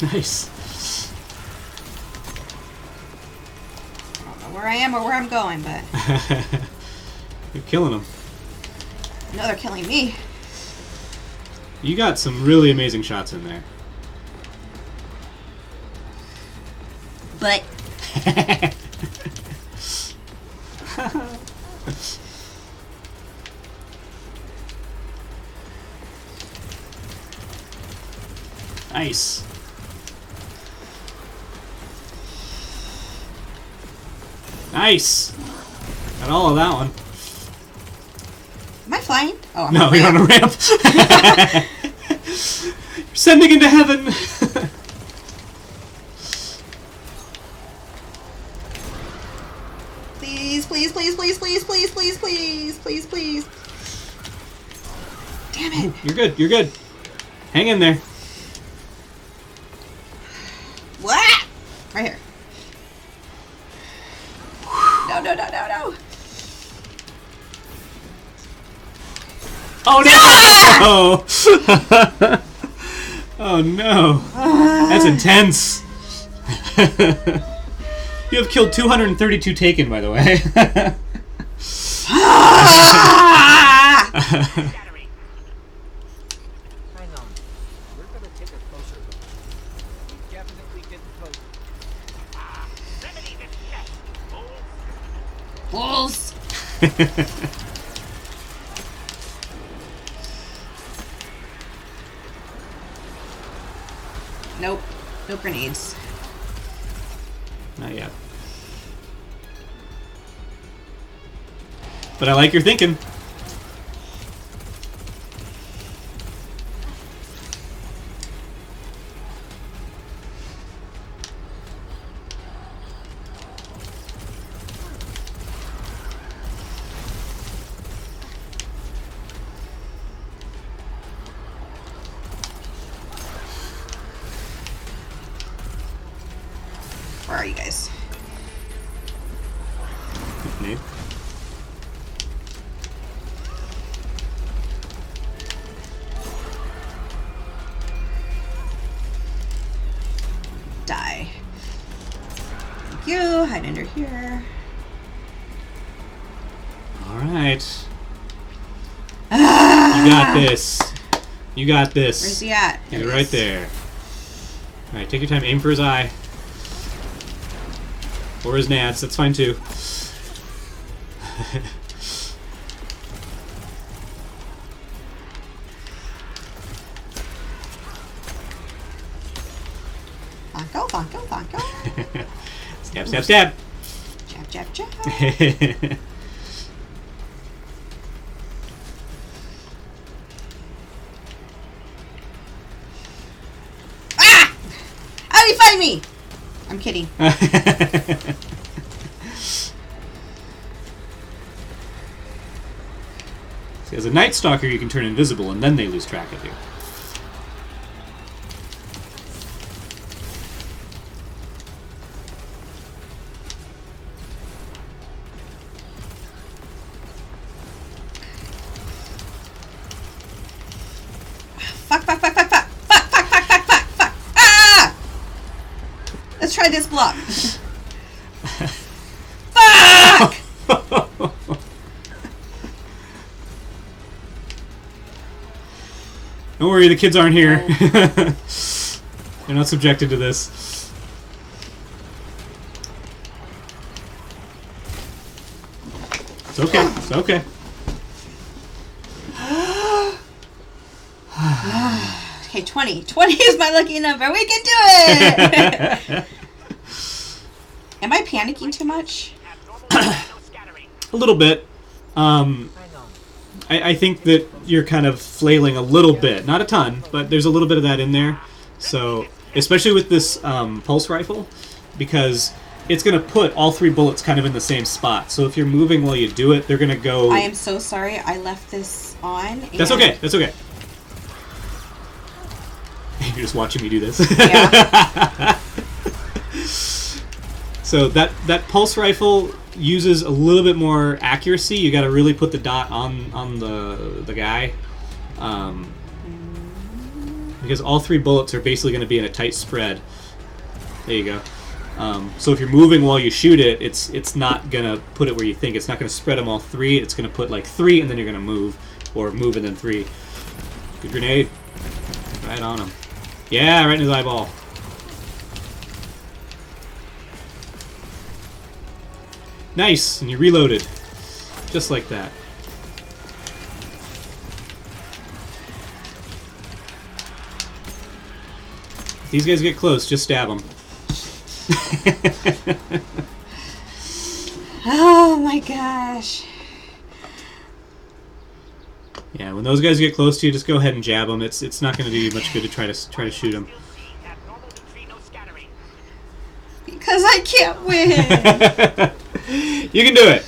Nice. I don't know where I am or where I'm going, but You're killing them. no, they're killing me. You got some really amazing shots in there. But Nice. Nice. Got all of that one. am I flying? Oh, I'm No, not you're on a ramp. You're sending into heaven. please, please, please, please, please, please, please, please, please, please. Damn it. You're good. You're good. Hang in there. What? Right here. No, no, no, no, no. Oh no! Oh no. That's intense. You have killed 232 Taken, by the way. Scattering. Hang on. We're gonna take a closer look. We definitely didn't vote. Remedy this test, fools. Wolves. Nope. No grenades. Not yet. But I like your thinking. Where are you guys? Nate. Die. Thank you. Hide under here. Alright. You got this. You got this. Where's he at? He's There he right is. there. Alright, take your time. Aim for his eye. Or his nats. That's fine too. Bonko, bonko, bonko. Stab, stab, stab. Jab, jab, jab. Ah! How did he find me? I'm kidding. See, as a Night Stalker, you can turn invisible, and then they lose track of you. Fuck, fuck, fuck, fuck, fuck. Fuck, fuck, fuck, fuck, fuck, fuck. Ah! Let's try this block. Fuck! Don't worry, the kids aren't here. They're not subjected to this. It's okay. It's okay. Okay, 20. 20 is my lucky number. We can do it! Am I panicking too much? Abnormal neutrino scattering. A little bit. Hang on. I think that you're kind of flailing a little bit. Not a ton, but there's a little bit of that in there. So, especially with this pulse rifle, because it's going to put all three bullets kind of in the same spot. So if you're moving while you do it, they're going to go... I am so sorry. I left this on. That's and- okay. That's okay. You're just watching me do this. Yeah. So that pulse rifle uses a little bit more accuracy. You got to really put the dot on the guy, because all three bullets are basically going to be in a tight spread. There you go. So if you're moving while you shoot it, it's not going to put it where you think. It's not going to spread them all three. It's going to put like three, and then you're going to move, or move and then three. Good grenade. Right on him. Yeah, right in his eyeball. Nice, and you reloaded. Just like that. If these guys get close, just stab them. Oh my gosh. Yeah, when those guys get close to you, just go ahead and jab them. It's not going to do you much good to try to shoot them. You'll see abnormal neutrino scattering. Because I can't win. You can do it.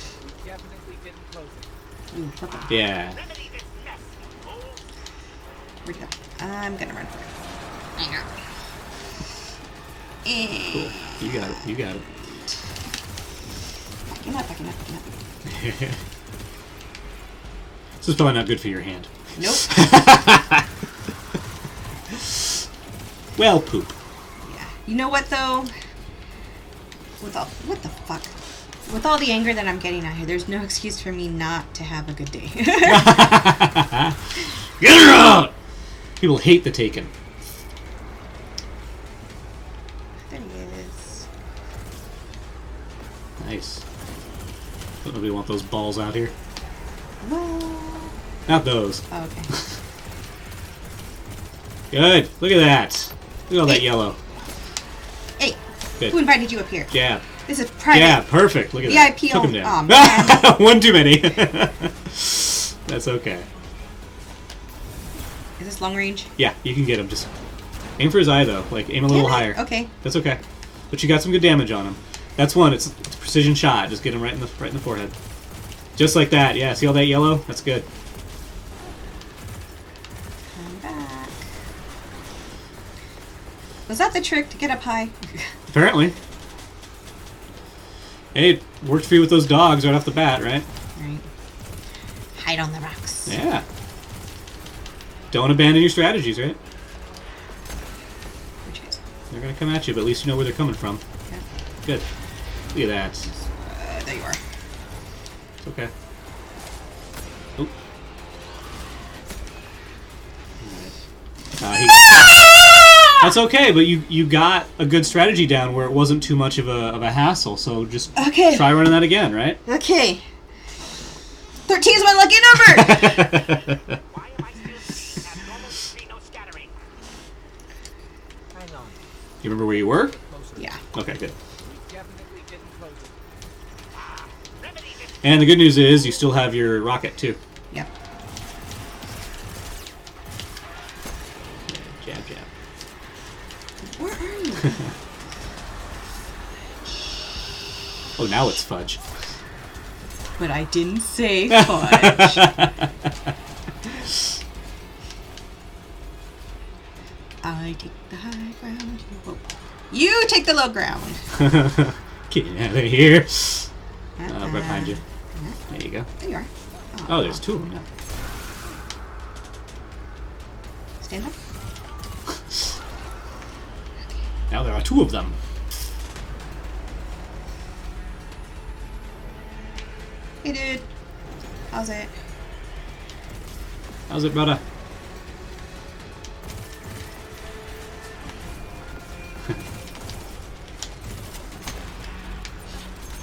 purple. Yeah. Remedy this mess. Oh, Where'd it go? I'm gonna run for it. Hang on. Cool. You got it. You got it. Backing up, backing up, backing up. This is probably not good for your hand. Nope. Well, poop. Yeah. You know what though? What the fuck? With all the anger that I'm getting out here, there's no excuse for me not to have a good day. Get her out! People hate the Taken. There he is. Nice. Don't nobody want those balls out here. Whoa. Not those. Oh, okay. Good. Look at that. Look at all that yellow. Hey, Good. who invited you up here? Jab. This is private. Yeah, perfect. Look at that. VIP Took him only. down. Oh, man. One too many. That's okay. Is this long range? Yeah, you can get him. Just aim for his eye, though. Like, aim a little Damn it. higher. Okay. That's okay. But you got some good damage on him. That's one. It's a precision shot. Just get him right in the forehead. Just like that. Yeah. See all that yellow? That's good. Come back. Was that the trick to get up high? Apparently. Hey, it worked for you with those dogs right off the bat, right? Right. Hide on the rocks. Yeah. Don't abandon your strategies, right? Which is, They're gonna come at you, but at least you know where they're coming from. yeah. Good. Look at that. There you are. It's okay. Oop. Alright. That's okay, but you got a good strategy down where it wasn't too much of a hassle, so just Okay. try running that again, right? Okay. 13 is my lucky number! why am I still seeing abnormal neutrino scattering? Hang on. You remember where you were? Closer. Yeah. Okay, good. Definitely getting closer. Remedy this. And the good news is you still have your rocket, too. Yep. Jab, jab. Where are you? Oh, now it's fudge. But I didn't say fudge. I take the high ground. You take the low ground. Get out of here. Right behind you. There you go. There you are. Oh, there's two of them now. Stand up. Now there are two of them. Hey, dude. How's it? How's it, brother?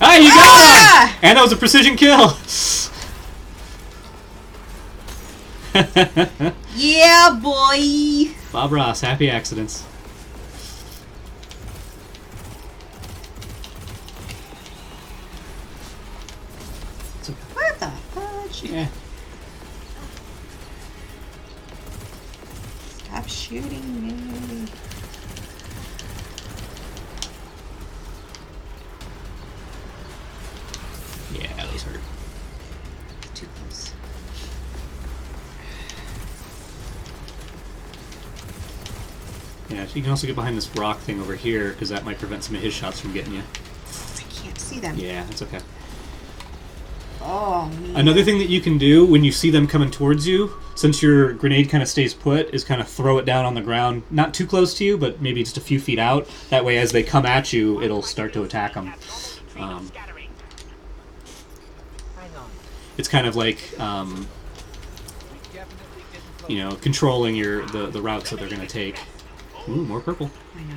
Hey, you got Ah! one! And that was a precision kill! Yeah, boy. Bob Ross, happy accidents. What the fudge? Yeah. Stop shooting me. Yeah, those hurt. Too close. Yeah, so you can also get behind this rock thing over here, because that might prevent some of his shots from getting you. I can't see them. Yeah, that's okay. Oh, man. Another thing that you can do when you see them coming towards you, since your grenade kind of stays put, is kind of throw it down on the ground, not too close to you, but maybe just a few feet out. That way, as they come at you, it'll start to attack them. Abnormal neutrino scattering. Hang on. It's kind of like, Definitely getting closer. you know, controlling the routes that they're going to take. Ooh, more purple. I know.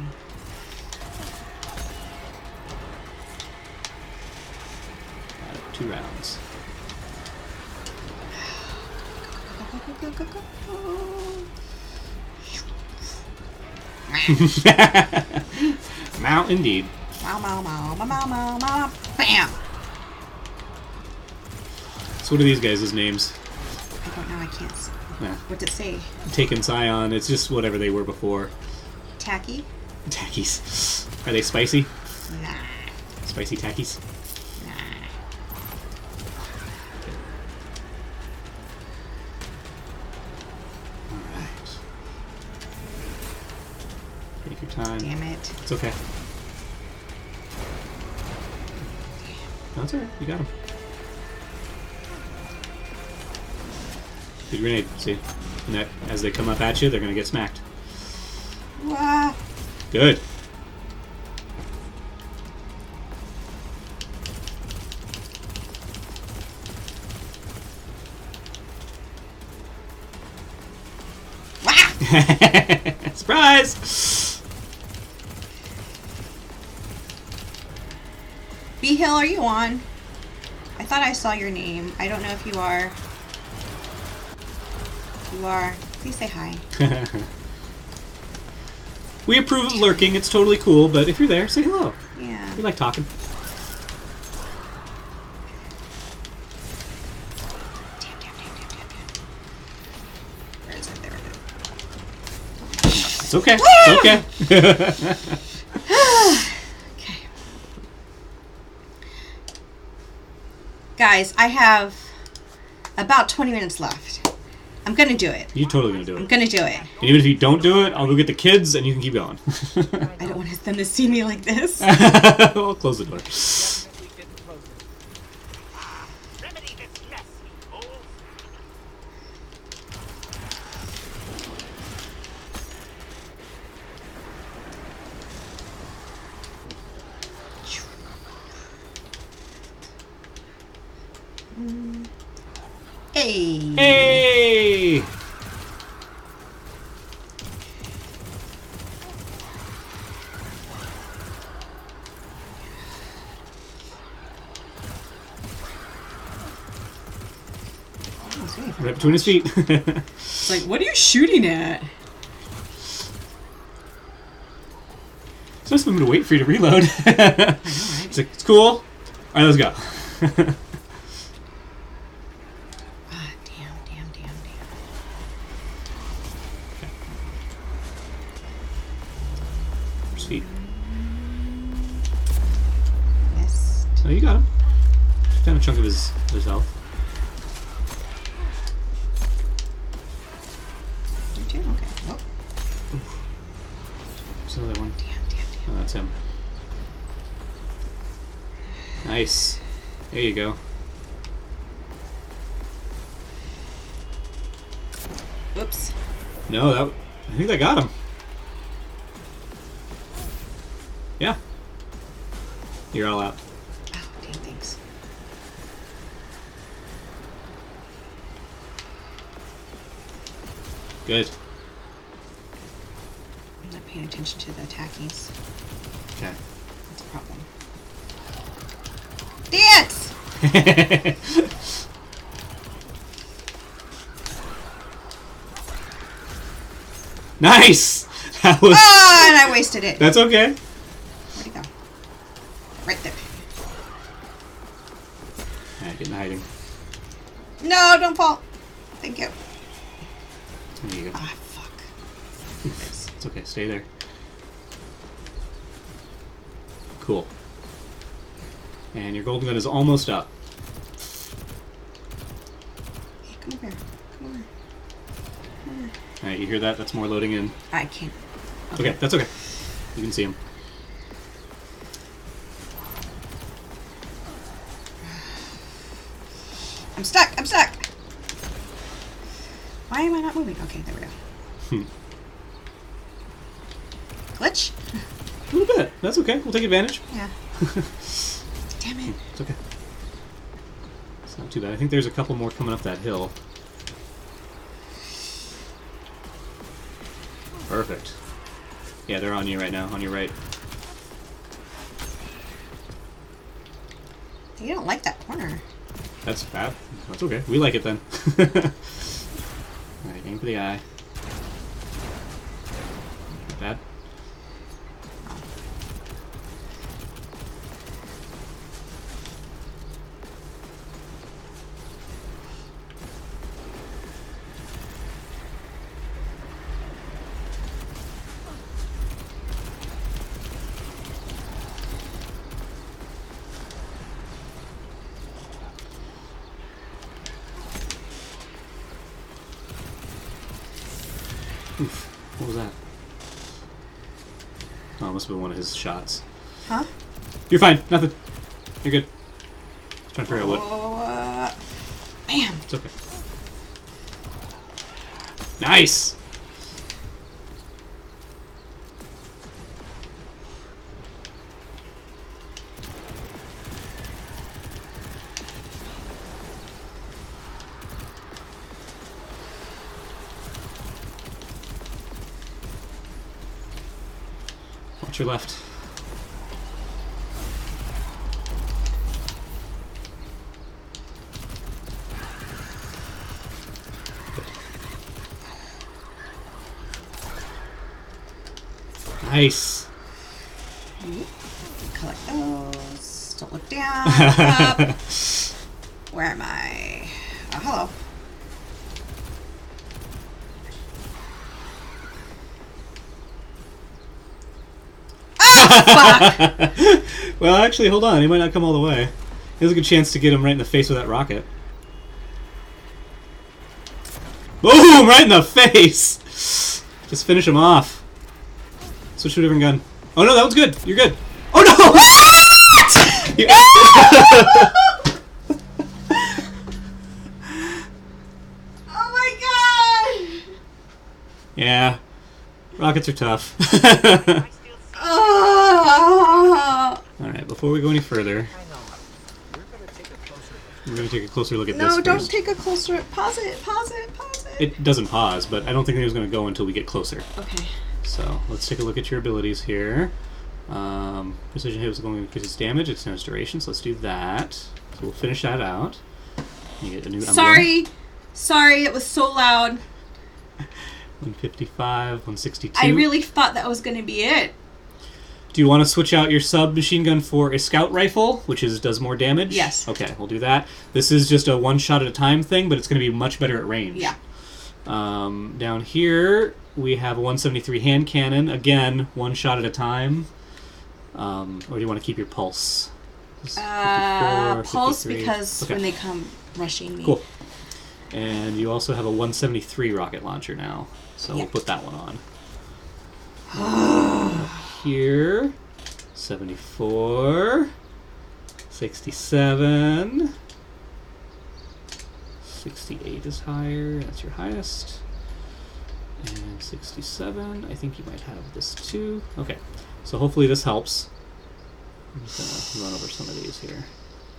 Got it, 2 rounds. Go, go, go, go, go. Mount indeed. Mow, mow, mow, mow, mow, mow, mow. Bam! So what are these guys' names? I don't know, I can't see. Nah, What's it say? Taken Scion, it's just whatever they were before. Tacky? Tackies. Are they spicy? Nah. Spicy tackies? Nah. fine. Damn it. It's okay. No, it's alright. You got him. Good grenade. See? And that, as they come up at you, they're going to get smacked. Wah. Good. Wah. Surprise! B-Hill, are you on? I thought I saw your name. I don't know if you are. You are. Please say hi. We approve of lurking. It's totally cool, but if you're there, say hello. Yeah. We like talking. Where is it? There it is. It's okay. It's okay. Okay. Guys, I have about 20 minutes left. I'm gonna do it. You're totally going to do I'm it. gonna do it. And even if you don't do it, I'll go get the kids and you can keep going. I don't want them to see me like this. I'll close the door. Definitely getting closer. Remedy this mess, you fools. Hey. Hey! Right between his feet. It's like, what are you shooting at? It's nice of him to wait for you to reload. It's like, it's cool. Alright, let's go. Ah, damn. His feet. Yes. Oh, you got him. Just down a chunk of his health. Did you? Okay. Oh, There's another one. damn. Oh, that's him. Nice. There you go. Oops. No, I think that got him. Yeah. You're all out. Oh, damn, thanks. Good. I'm not paying attention to the attackies. Okay. That's a problem. Dance! Nice! That was. Ah, and I wasted it. That's okay. Where'd he go? Right there. Alright, get in hiding. No, don't fall. Thank you. There you go. Ah, fuck. It's okay. Stay there. Cool. And your golden gun is almost up. Hey, come over here. Come over. Alright, you hear that? That's more loading in. I can't. Okay, that's okay. You can see him. I'm stuck. Why am I not moving? Okay, there we go. Glitch? A little bit. That's okay. We'll take advantage. Yeah. Damn it. It's okay. It's not too bad. I think there's a couple more coming up that hill. Perfect. Yeah, they're on you right now. On your right. You don't like that corner. That's bad. That's okay. We like it then. Alright, aim for the eye. Not bad. Oof. What was that? must have been one of his shots. Huh? You're fine. Nothing. You're good. Just trying to figure out what. Oh, bam. It's okay. Nice! Watch your left. Nice. Collect those. Don't look down. Up. Where am I? Oh, hello. Well, actually, hold on. He might not come all the way. There's a good chance to get him right in the face with that rocket. Boom! Right in the face! Just finish him off. Switch to a different gun. Oh no, that one's good. You're good. Oh no! Oh my god! Yeah. Rockets are tough. Oh. Alright, before we go any further, Hang on. We're gonna take a closer look. we're going to take a closer look at this No, don't first. take a closer. Pause it. Pause it. Pause it. It doesn't pause, but I don't think it was going to go until we get closer. Okay. So, let's take a look at your abilities here. Precision hit was going to increase its damage, extends duration, so let's do that. So we'll finish that out. You get a new emblem. Sorry, it was so loud. 155, 162. I really thought that was going to be it. Do you want to switch out your submachine gun for a scout rifle, which does more damage? Yes. Okay, we'll do that. This is just a one shot at a time thing, but it's going to be much better at range. Yeah. Down here, we have a 173 hand cannon. Again, one shot at a time. Or do you want to keep your pulse? 54, Pulse 53. because Okay. when they come rushing me. Cool. And you also have a 173 rocket launcher now. So we'll Yep. put that one on. Here, 74, 67, 68 is higher, that's your highest, and 67, I think you might have this too. Okay, so hopefully this helps. I'm just going to run over some of these here,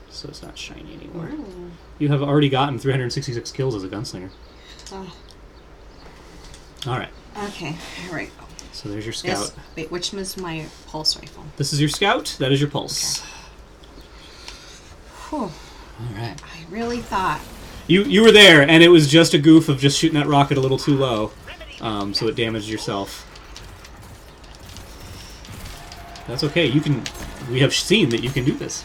so it's not shiny anymore. Ooh. You have already gotten 366 kills as a gunslinger. Oh, Alright, okay, all right. so there's your scout. This, wait, which was my pulse rifle? This is your scout, that is your pulse. Whew, Alright. I really thought. You were there, and it was just a goof of just shooting that rocket a little too low, so it damaged yourself. That's okay. You can. We have seen that you can do this.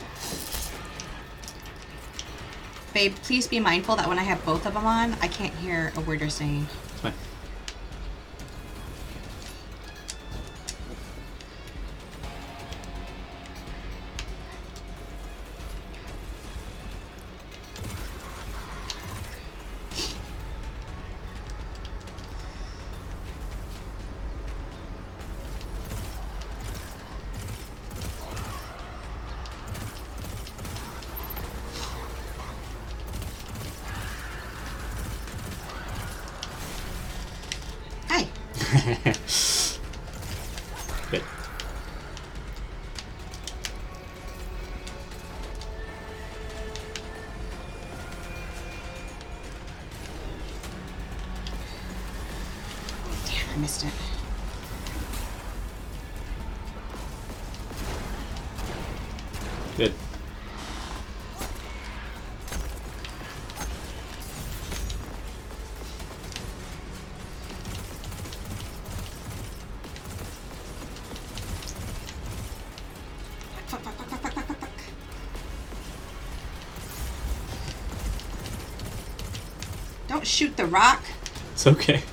Babe, please be mindful that when I have both of them on, I can't hear a word you're saying. It's fine. Hi. Good. Damn, I missed it. Good. Fuck, fuck, fuck, fuck, fuck, fuck, fuck, fuck. Don't shoot the rock. It's okay.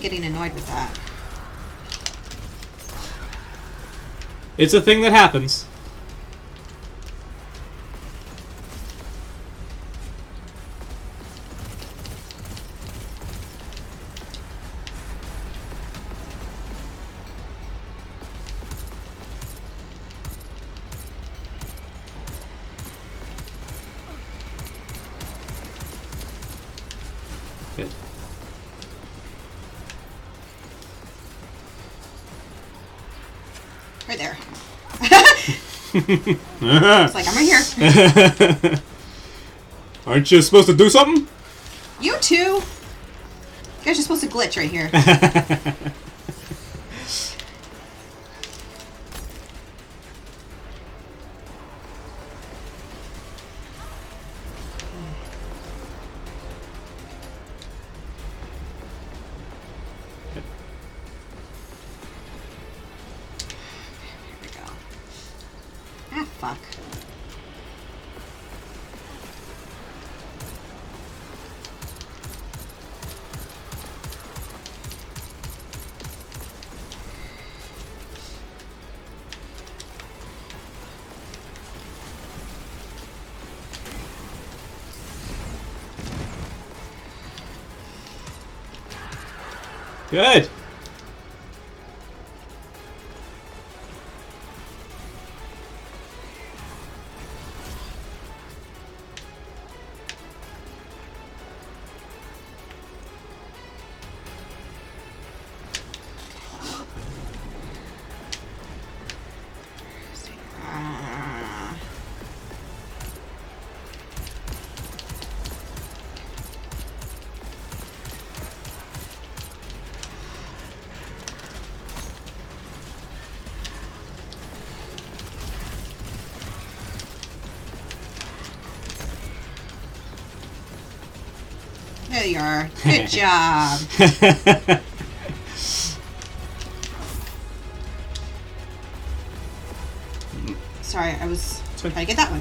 getting annoyed with that. It's a thing that happens. Good. Right there. It's like, I'm right here. Aren't you supposed to do something? You too. You guys are supposed to glitch right here. Here we go. Ah, fuck. Good. Ah. There you are. Good job. Sorry, I was fine. trying to get that one.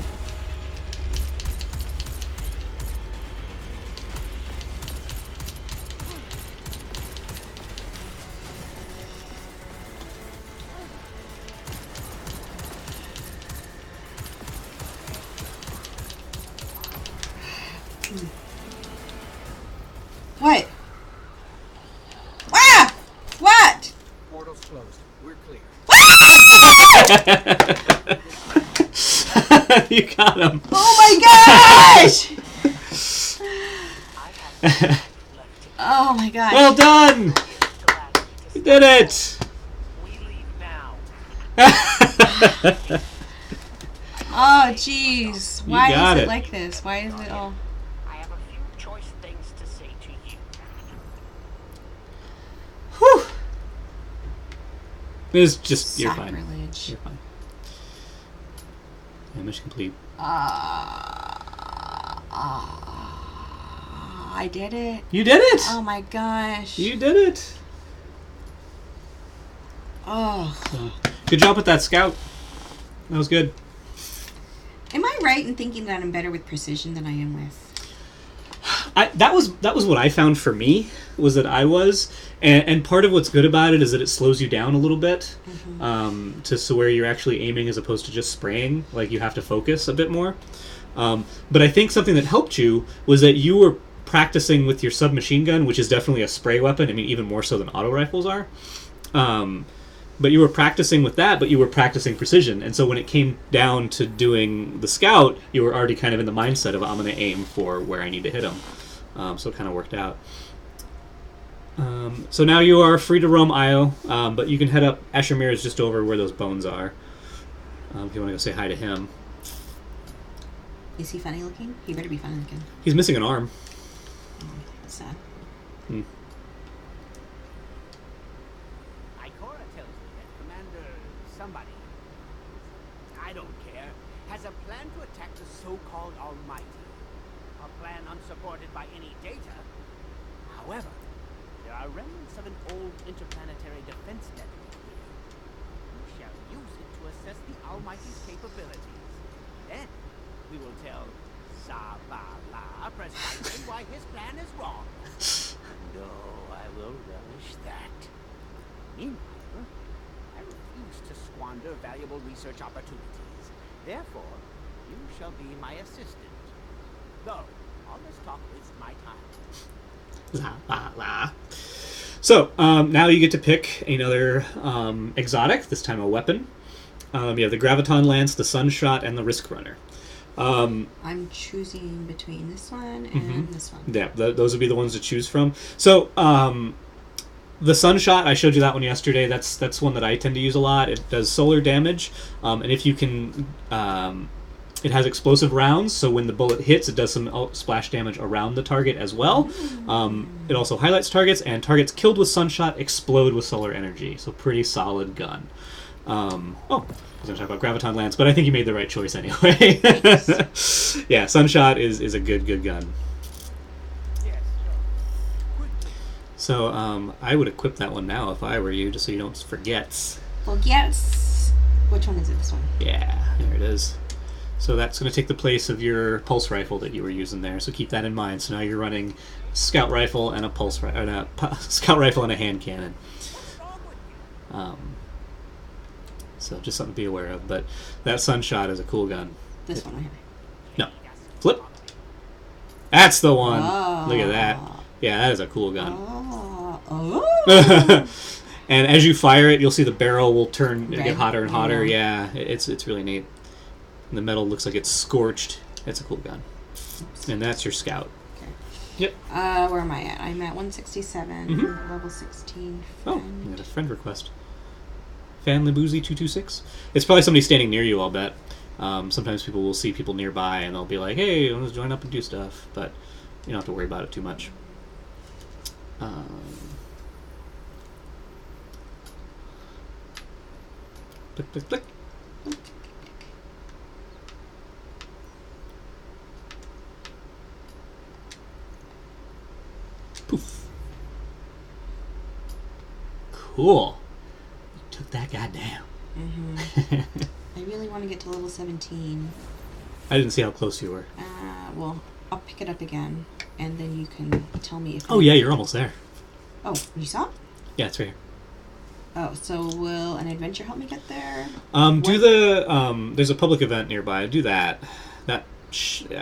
What? Ah! What? Portal's closed. We're clear. You got him. Oh my gosh! Oh my gosh. Well done. You did it. We leave now. Oh jeez. Why got is it it. like this? Why is it all... I have a few choice things to say to you. Whew. It's just you're fine. Sacrilege. You're fine. Yeah, mission complete. I did it. You did it. Oh my gosh. You did it. Oh. So, good job with that scout. That was good. Am I right in thinking that I'm better with precision than I am with... That was what I found for me, was that I was, and part of what's good about it is that it slows you down a little bit, to so where you're actually aiming as opposed to just spraying. Like, you have to focus a bit more. But I think something that helped you was that you were practicing with your submachine gun, which is definitely a spray weapon. I mean, even more so than auto rifles are. But you were practicing with that, but you were practicing precision. And so when it came down to doing the scout, you were already kind of in the mindset of, I'm going to aim for where I need to hit him. So it kind of worked out. So now you are free to roam Io, but you can head up. Asher is just over where those bones are. If you want to go say hi to him. Is he funny looking? He better be funny looking. He's missing an arm. That's sad. Ikora tells me that Commander somebody, I don't care, has a plan to attack the so-called Almighty. A plan unsupported by any data. However, there are remnants of an old interplanetary defense network here. We shall use it to assess the Almighty's capabilities. Then, we will tell Zavala precisely why his plan is wrong. No, I will relish that. Meanwhile, I refuse to squander valuable research opportunities. Therefore, you shall be my assistant. Though, all this talk wastes my time. La, la, la. So, now you get to pick another exotic, this time a weapon. You have the Graviton Lance, the Sunshot, and the Risk Runner. I'm choosing between this one and this one. Yeah, those would be the ones to choose from. So, the Sunshot, I showed you that one yesterday. That's one that I tend to use a lot. It does solar damage, and if you can, it has explosive rounds. So when the bullet hits, it does some splash damage around the target as well. It also highlights targets, and targets killed with Sunshot explode with solar energy. So pretty solid gun. I was going to talk about Graviton Lance, but I think you made the right choice anyway. Yeah, Sunshot is a good gun. Yes, sure. So I would equip that one now if I were you, just so you don't forget. Well, yes. Which one is it? This one? Yeah, there it is. So that's going to take the place of your pulse rifle that you were using there. So keep that in mind. So now you're running scout rifle and a scout rifle and a hand cannon. So just something to be aware of. But that Sunshot is a cool gun. This one right here. No, flip. That's the one. Oh. Look at that. Yeah, that is a cool gun. Oh. And as you fire it, you'll see the barrel will turn, Red. get hotter and hotter. Yeah. Yeah, it's really neat. And the metal looks like it's scorched. It's a cool gun. And that's your scout. Okay. Yep. Where am I at? I'm at 167, level 16. Oh, friend. you got a friend request. Fan Liboozy 226. It's probably somebody standing near you, I'll bet. Sometimes people will see people nearby and they'll be like, hey, let's join up and do stuff. But you don't have to worry about it too much. Click, click, click. Poof. Cool. You took that goddamn. I really want to get to level 17. I didn't see how close you were. Well, I'll pick it up again, and then you can tell me if... Oh, yeah, you're almost there. Oh, you saw it? Yeah, it's right here. Oh, so will an adventure help me get there? Do the there's a public event nearby. Do that. I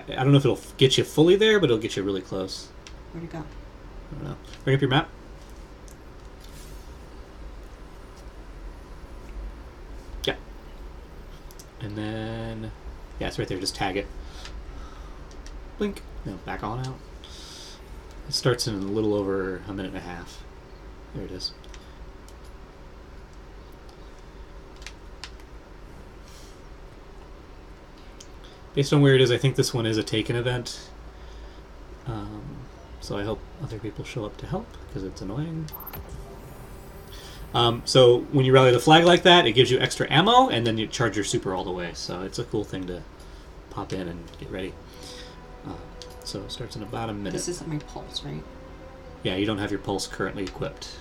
don't know if it'll get you fully there, but it'll get you really close. Where'd it go? I don't know. Bring up your map. Yeah. And then yeah, it's right there. Just tag it. Blink. No, back on out. It starts in a little over a minute and a half. There it is. Based on where it is, I think this one is a taken event. So I hope other people show up to help, because it's annoying. So when you rally the flag like that, it gives you extra ammo, and then you charge your super all the way. So it's a cool thing to pop in and get ready. So it starts in about a minute. This isn't my pulse, right? Yeah, you don't have your pulse currently equipped.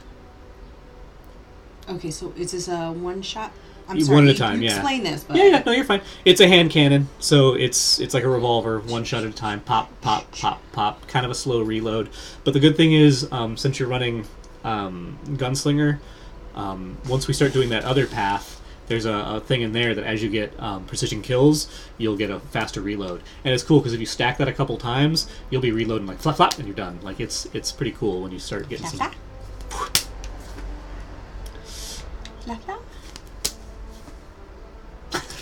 Okay, so is this a one-shot? I'm One sorry, at a time, you yeah. explain this, but... Yeah, no, you're fine. It's a hand cannon, so it's like a revolver, one shot at a time. Pop, pop, pop, pop. Kind of a slow reload. But the good thing is, since you're running Gunslinger, once we start doing that other path, there's a thing in there that as you get precision kills, you'll get a faster reload. And it's cool because if you stack that a couple times, you'll be reloading like flap, flap, and you're done. Like it's pretty cool when you start getting some... Flap, flap?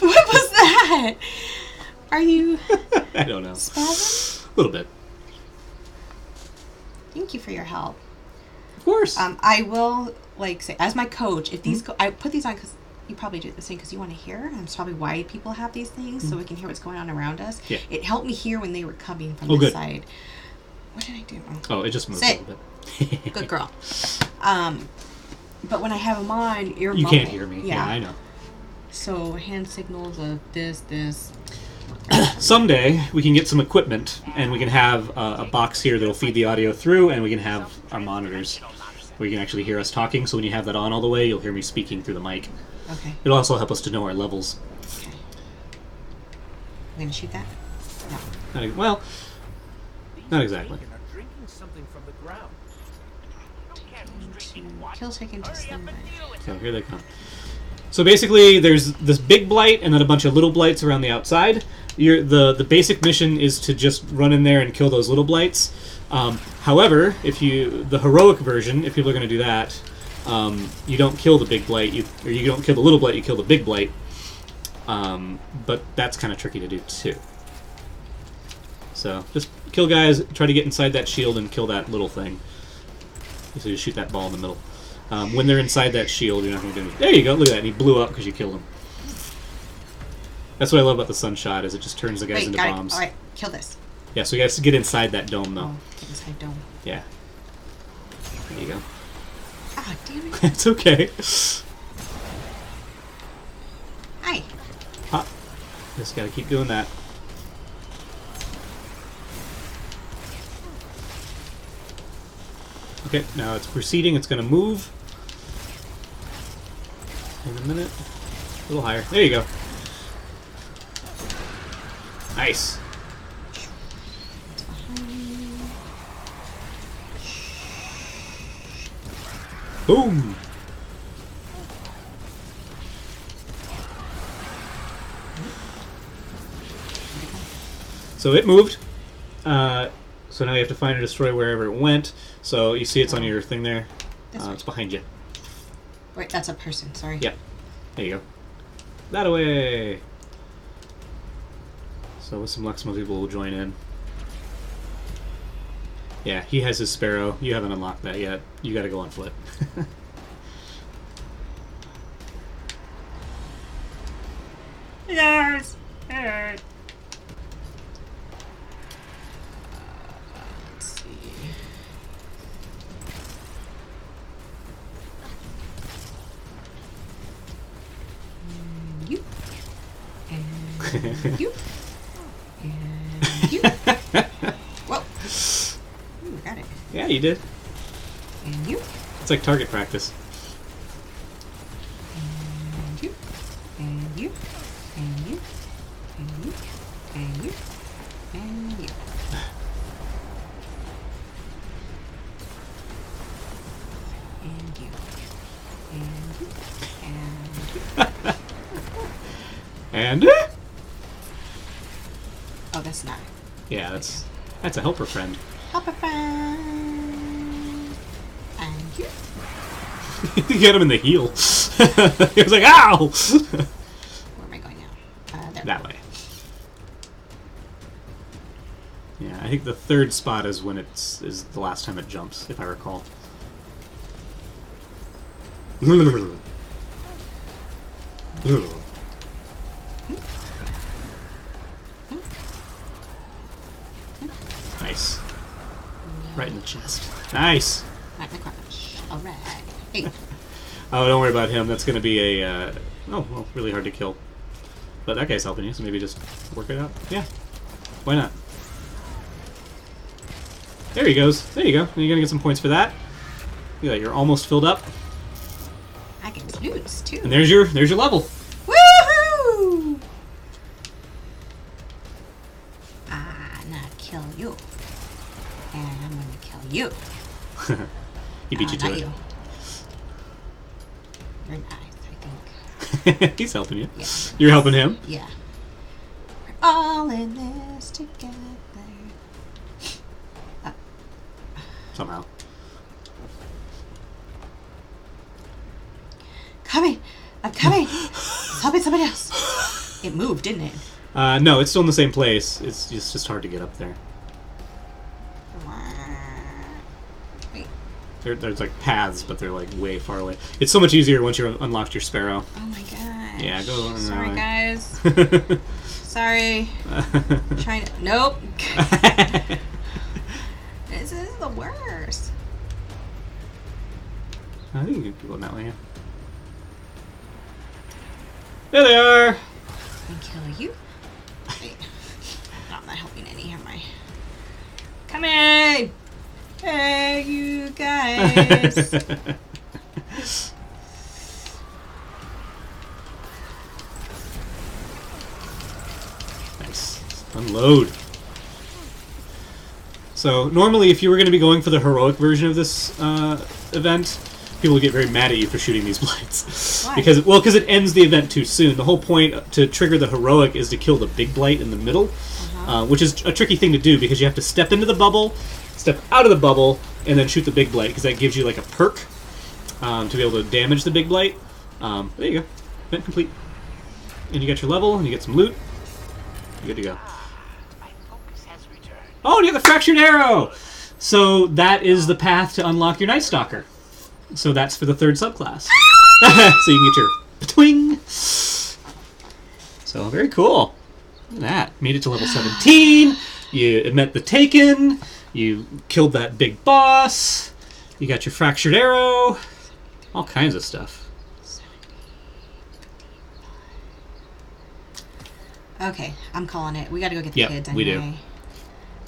What was that? Are you I don't know. spazzing? A little bit. Thank you for your help. Of course. I will, like, say, as my coach, if these I put these on because you probably do the same because you want to hear. And that's probably why people have these things, so we can hear what's going on around us. Yeah. It helped me hear when they were coming from Oh, this good. side. What did I do? Oh, it just moved Sit. a little bit. Good girl. But when I have them on, you're You muffled. can't hear me. Yeah, I know. So hand signals of this. Someday we can get some equipment and we can have a box here that'll feed the audio through, and we can have our monitors where you can actually hear us talking. So when you have that on all the way, you'll hear me speaking through the mic. Okay. It'll also help us to know our levels. Okay. I'm gonna shoot that. No. Well, not exactly. Are drinking something from the ground. Kill taken to Slim. So here they come. So basically, there's this big blight and then a bunch of little blights around the outside. The basic mission is to just run in there and kill those little blights. However, the heroic version, if people are going to do that, you don't kill the big blight, you don't kill the little blight, you kill the big blight. But that's kind of tricky to do too. So just kill guys, try to get inside that shield and kill that little thing. So you shoot that ball in the middle. When they're inside that shield, you're not going to do anything. There you go, look at that, he blew up because you killed him. That's what I love about the sunshot, is it just turns the guys into bombs. Alright, kill this. Yeah, so you guys get inside that dome though. Oh, get inside dome. Yeah. There you go. Ah, damn it. It's okay. Hi. Huh. Just gotta keep doing that. Okay, now it's proceeding. It's gonna move. In a minute. A little higher. There you go. Nice. Boom! So it moved. So now you have to find and destroy wherever it went. So you see it's on your thing there. It's behind you. Wait, that's a person, sorry. Yep. There you go. That away! So with some luck, some people will join in. Yeah, he has his sparrow. You haven't unlocked that yet. You gotta go on foot. Yes! Alright. Let's see. You. And you. And you. Whoa. Ooh, got it. Yeah, you did. And you. It's like target practice. And you. And you. And you. And you. And you. And you. And you. And you. And you. And Oh, that's not. yeah, that's a helper friend. Help a friend. And you. You get him in the heel. He was like, "Ow!" Where am I going now? There. That way. Yeah, I think the third spot is when is the last time it jumps, if I recall. Nice. Right in the chest. Nice. Right in the crotch. Alright. Hey. Oh, don't worry about him. That's going to be a well, really hard to kill. But that guy's helping you, so maybe just work it out. Yeah. Why not? There he goes. There you go. And you're going to get some points for that. Look at that. You're almost filled up. I get loots too. And there's your level. Woohoo! I'm gonna kill you. And I'm gonna kill you. He beat you to not it. you. You're nice, I think. He's helping you. Yeah. You're helping him. Yeah. We're all in this together. Somehow. Coming! I'm coming! It's helping somebody else. It moved, didn't it? No, it's still in the same place. It's just hard to get up there. Wait. There's like paths, but they're like way far away. It's so much easier once you've unlocked your sparrow. Oh my gosh. Yeah, go on Sorry, that guys. Sorry. Trying to. Nope. This is the worst. I think you can go that way. Yeah. There they are. And kill you. Wait. I'm not helping any, am I? Come in! Hey, you guys! Nice. Unload. So normally, if you were going to be going for the heroic version of this event, people would get very mad at you for shooting these blights. Why? Because it ends the event too soon. The whole point to trigger the heroic is to kill the big blight in the middle, which is a tricky thing to do because you have to step into the bubble, step out of the bubble, and then shoot the big blight because that gives you like a perk to be able to damage the big blight. There you go. Event complete. And you got your level, and you get some loot. You're good to go. My focus has returned. Oh, and you have the Fractured Arrow! So that is the path to unlock your Night Stalker. So that's for the 3rd subclass. So you can get your twing. So very cool. Look at that. Made it to level 17. You met the Taken. You killed that big boss. You got your Fractured Arrow. All kinds of stuff. Okay, I'm calling it. We gotta go get the Yep, kids we do. anyway.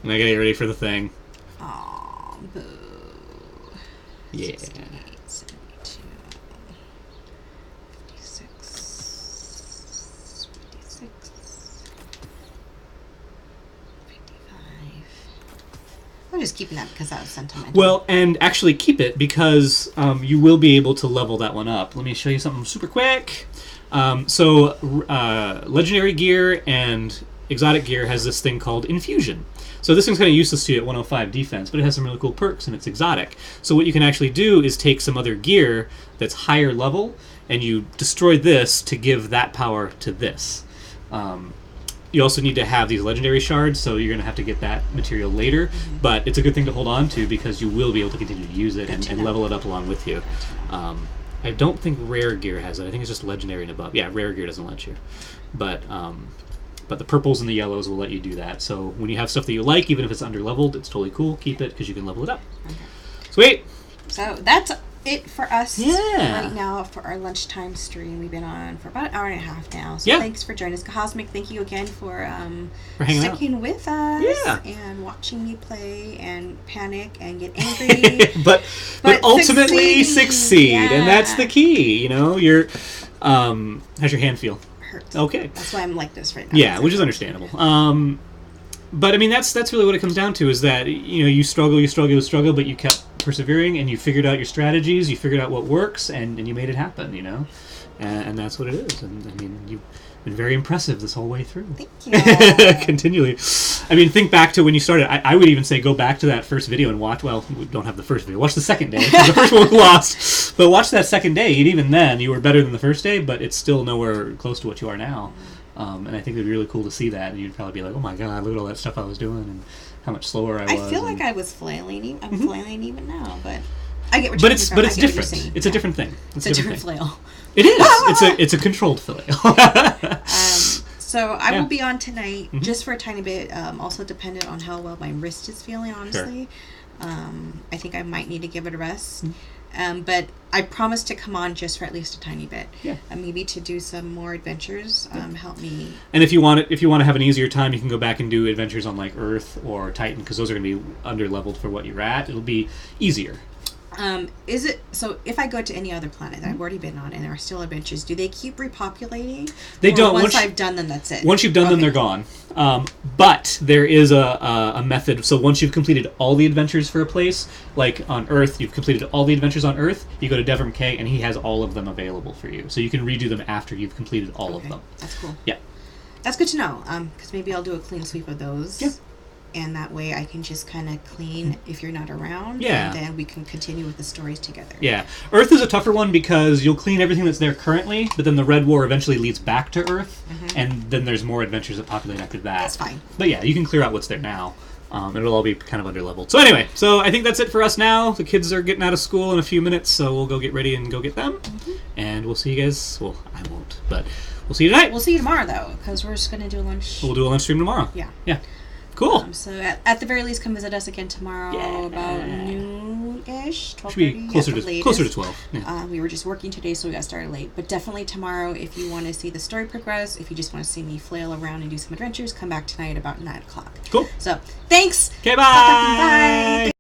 And I gotta get ready for the thing. Aw, boo. Yeah. 68, 72, 56, 55. I'm just keeping that because that was sentimental. Well, and actually keep it because you will be able to level that one up. Let me show you something super quick. Legendary gear and exotic gear has this thing called Infusion. So this thing's kind of useless to you at 105 defense, but it has some really cool perks and it's exotic. So what you can actually do is take some other gear that's higher level and you destroy this to give that power to this. You also need to have these legendary shards, so you're going to have to get that material later. But it's a good thing to hold on to because you will be able to continue to use it and level it up along with you. I don't think rare gear has it. I think it's just legendary and above. Yeah, rare gear doesn't let you. But the purples and the yellows will let you do that. So when you have stuff that you like, even if it's under-leveled, it's totally cool. Keep it because you can level it up. Okay. Sweet! So that's it for us Yeah. right now for our lunchtime stream. We've been on for about an hour and a half now. So Yeah. thanks for joining us. Cosmic, thank you again for hanging out. sticking with us Yeah. and watching me play and panic and get angry. but ultimately succeed. succeed. And that's Yeah. the key. You know, you're how's your hand feel? Hurts. Okay. That's why I'm like this right now. Yeah, which is understandable. But I mean, that's really what it comes down to is that you struggle, but you kept persevering and you figured out your strategies, you figured out what works, and you made it happen. And that's what it is. And I mean, you've been very impressive this whole way through. Thank you. Continually. I mean, think back to when you started. I would even say go back to that first video and watch. Well, we don't have the first video. Watch the second day. 'Cause the first one we lost. But watch that second day. And even then, you were better than the first day, but it's still nowhere close to what you are now. And I think it would be really cool to see that. And you'd probably be like, oh my god, look at all that stuff I was doing and how much slower I was. I feel and- like I was flailing. I'm flailing even now, but I get what But you're it's coming from. I get what you're different. saying. It's a Yeah. different thing. It's a different thing. flail. It is. It's a controlled flail. So I Yeah. will be on tonight Mhm. just for a tiny bit. Also dependent on how well my wrist is feeling, honestly. I think I might need to give it a rest. But I promise to come on just for at least a tiny bit. Yeah. Maybe to do some more adventures. Help me. And if you want to have an easier time, you can go back and do adventures on like Earth or Titan because those are going to be under leveled for what you're at. It'll be easier. Is it so? If I go to any other planet that I've already been on and there are still adventures, do they keep repopulating? They Or don't. Once Once- I've done them, that's it. Once you've done them, Okay. they're gone. But there is a method. So once you've completed all the adventures for a place, like on Earth, you've completed all the adventures on Earth, you go to Devrim K and he has all of them available for you. So you can redo them after you've completed all of Okay, them. That's cool. Yeah. That's good to know. Because maybe I'll do a clean sweep of those. Yeah. And that way I can just kind of clean if you're not around. Yeah. And then we can continue with the stories together. Yeah. Earth is a tougher one because you'll clean everything that's there currently, but then the Red War eventually leads back to Earth, and then there's more adventures that populate after that. That's fine. But yeah, you can clear out what's there now. It'll all be kind of under-leveled. So anyway, I think that's it for us now. The kids are getting out of school in a few minutes, so we'll go get ready and go get them. And we'll see you guys. Well, I won't, but we'll see you tonight. We'll see you tomorrow, though, because we're just going to do a lunch. We'll do a lunch stream tomorrow. Yeah. Yeah. Cool. So at the very least, come visit us again tomorrow Yeah. about noon-ish, 12:30. Should be closer at the to latest. 12. Yeah. We were just working today, so we got started late. But definitely tomorrow, if you want to see the story progress, if you just want to see me flail around and do some adventures, come back tonight about 9 o'clock. Cool. So, thanks! Okay, Bye!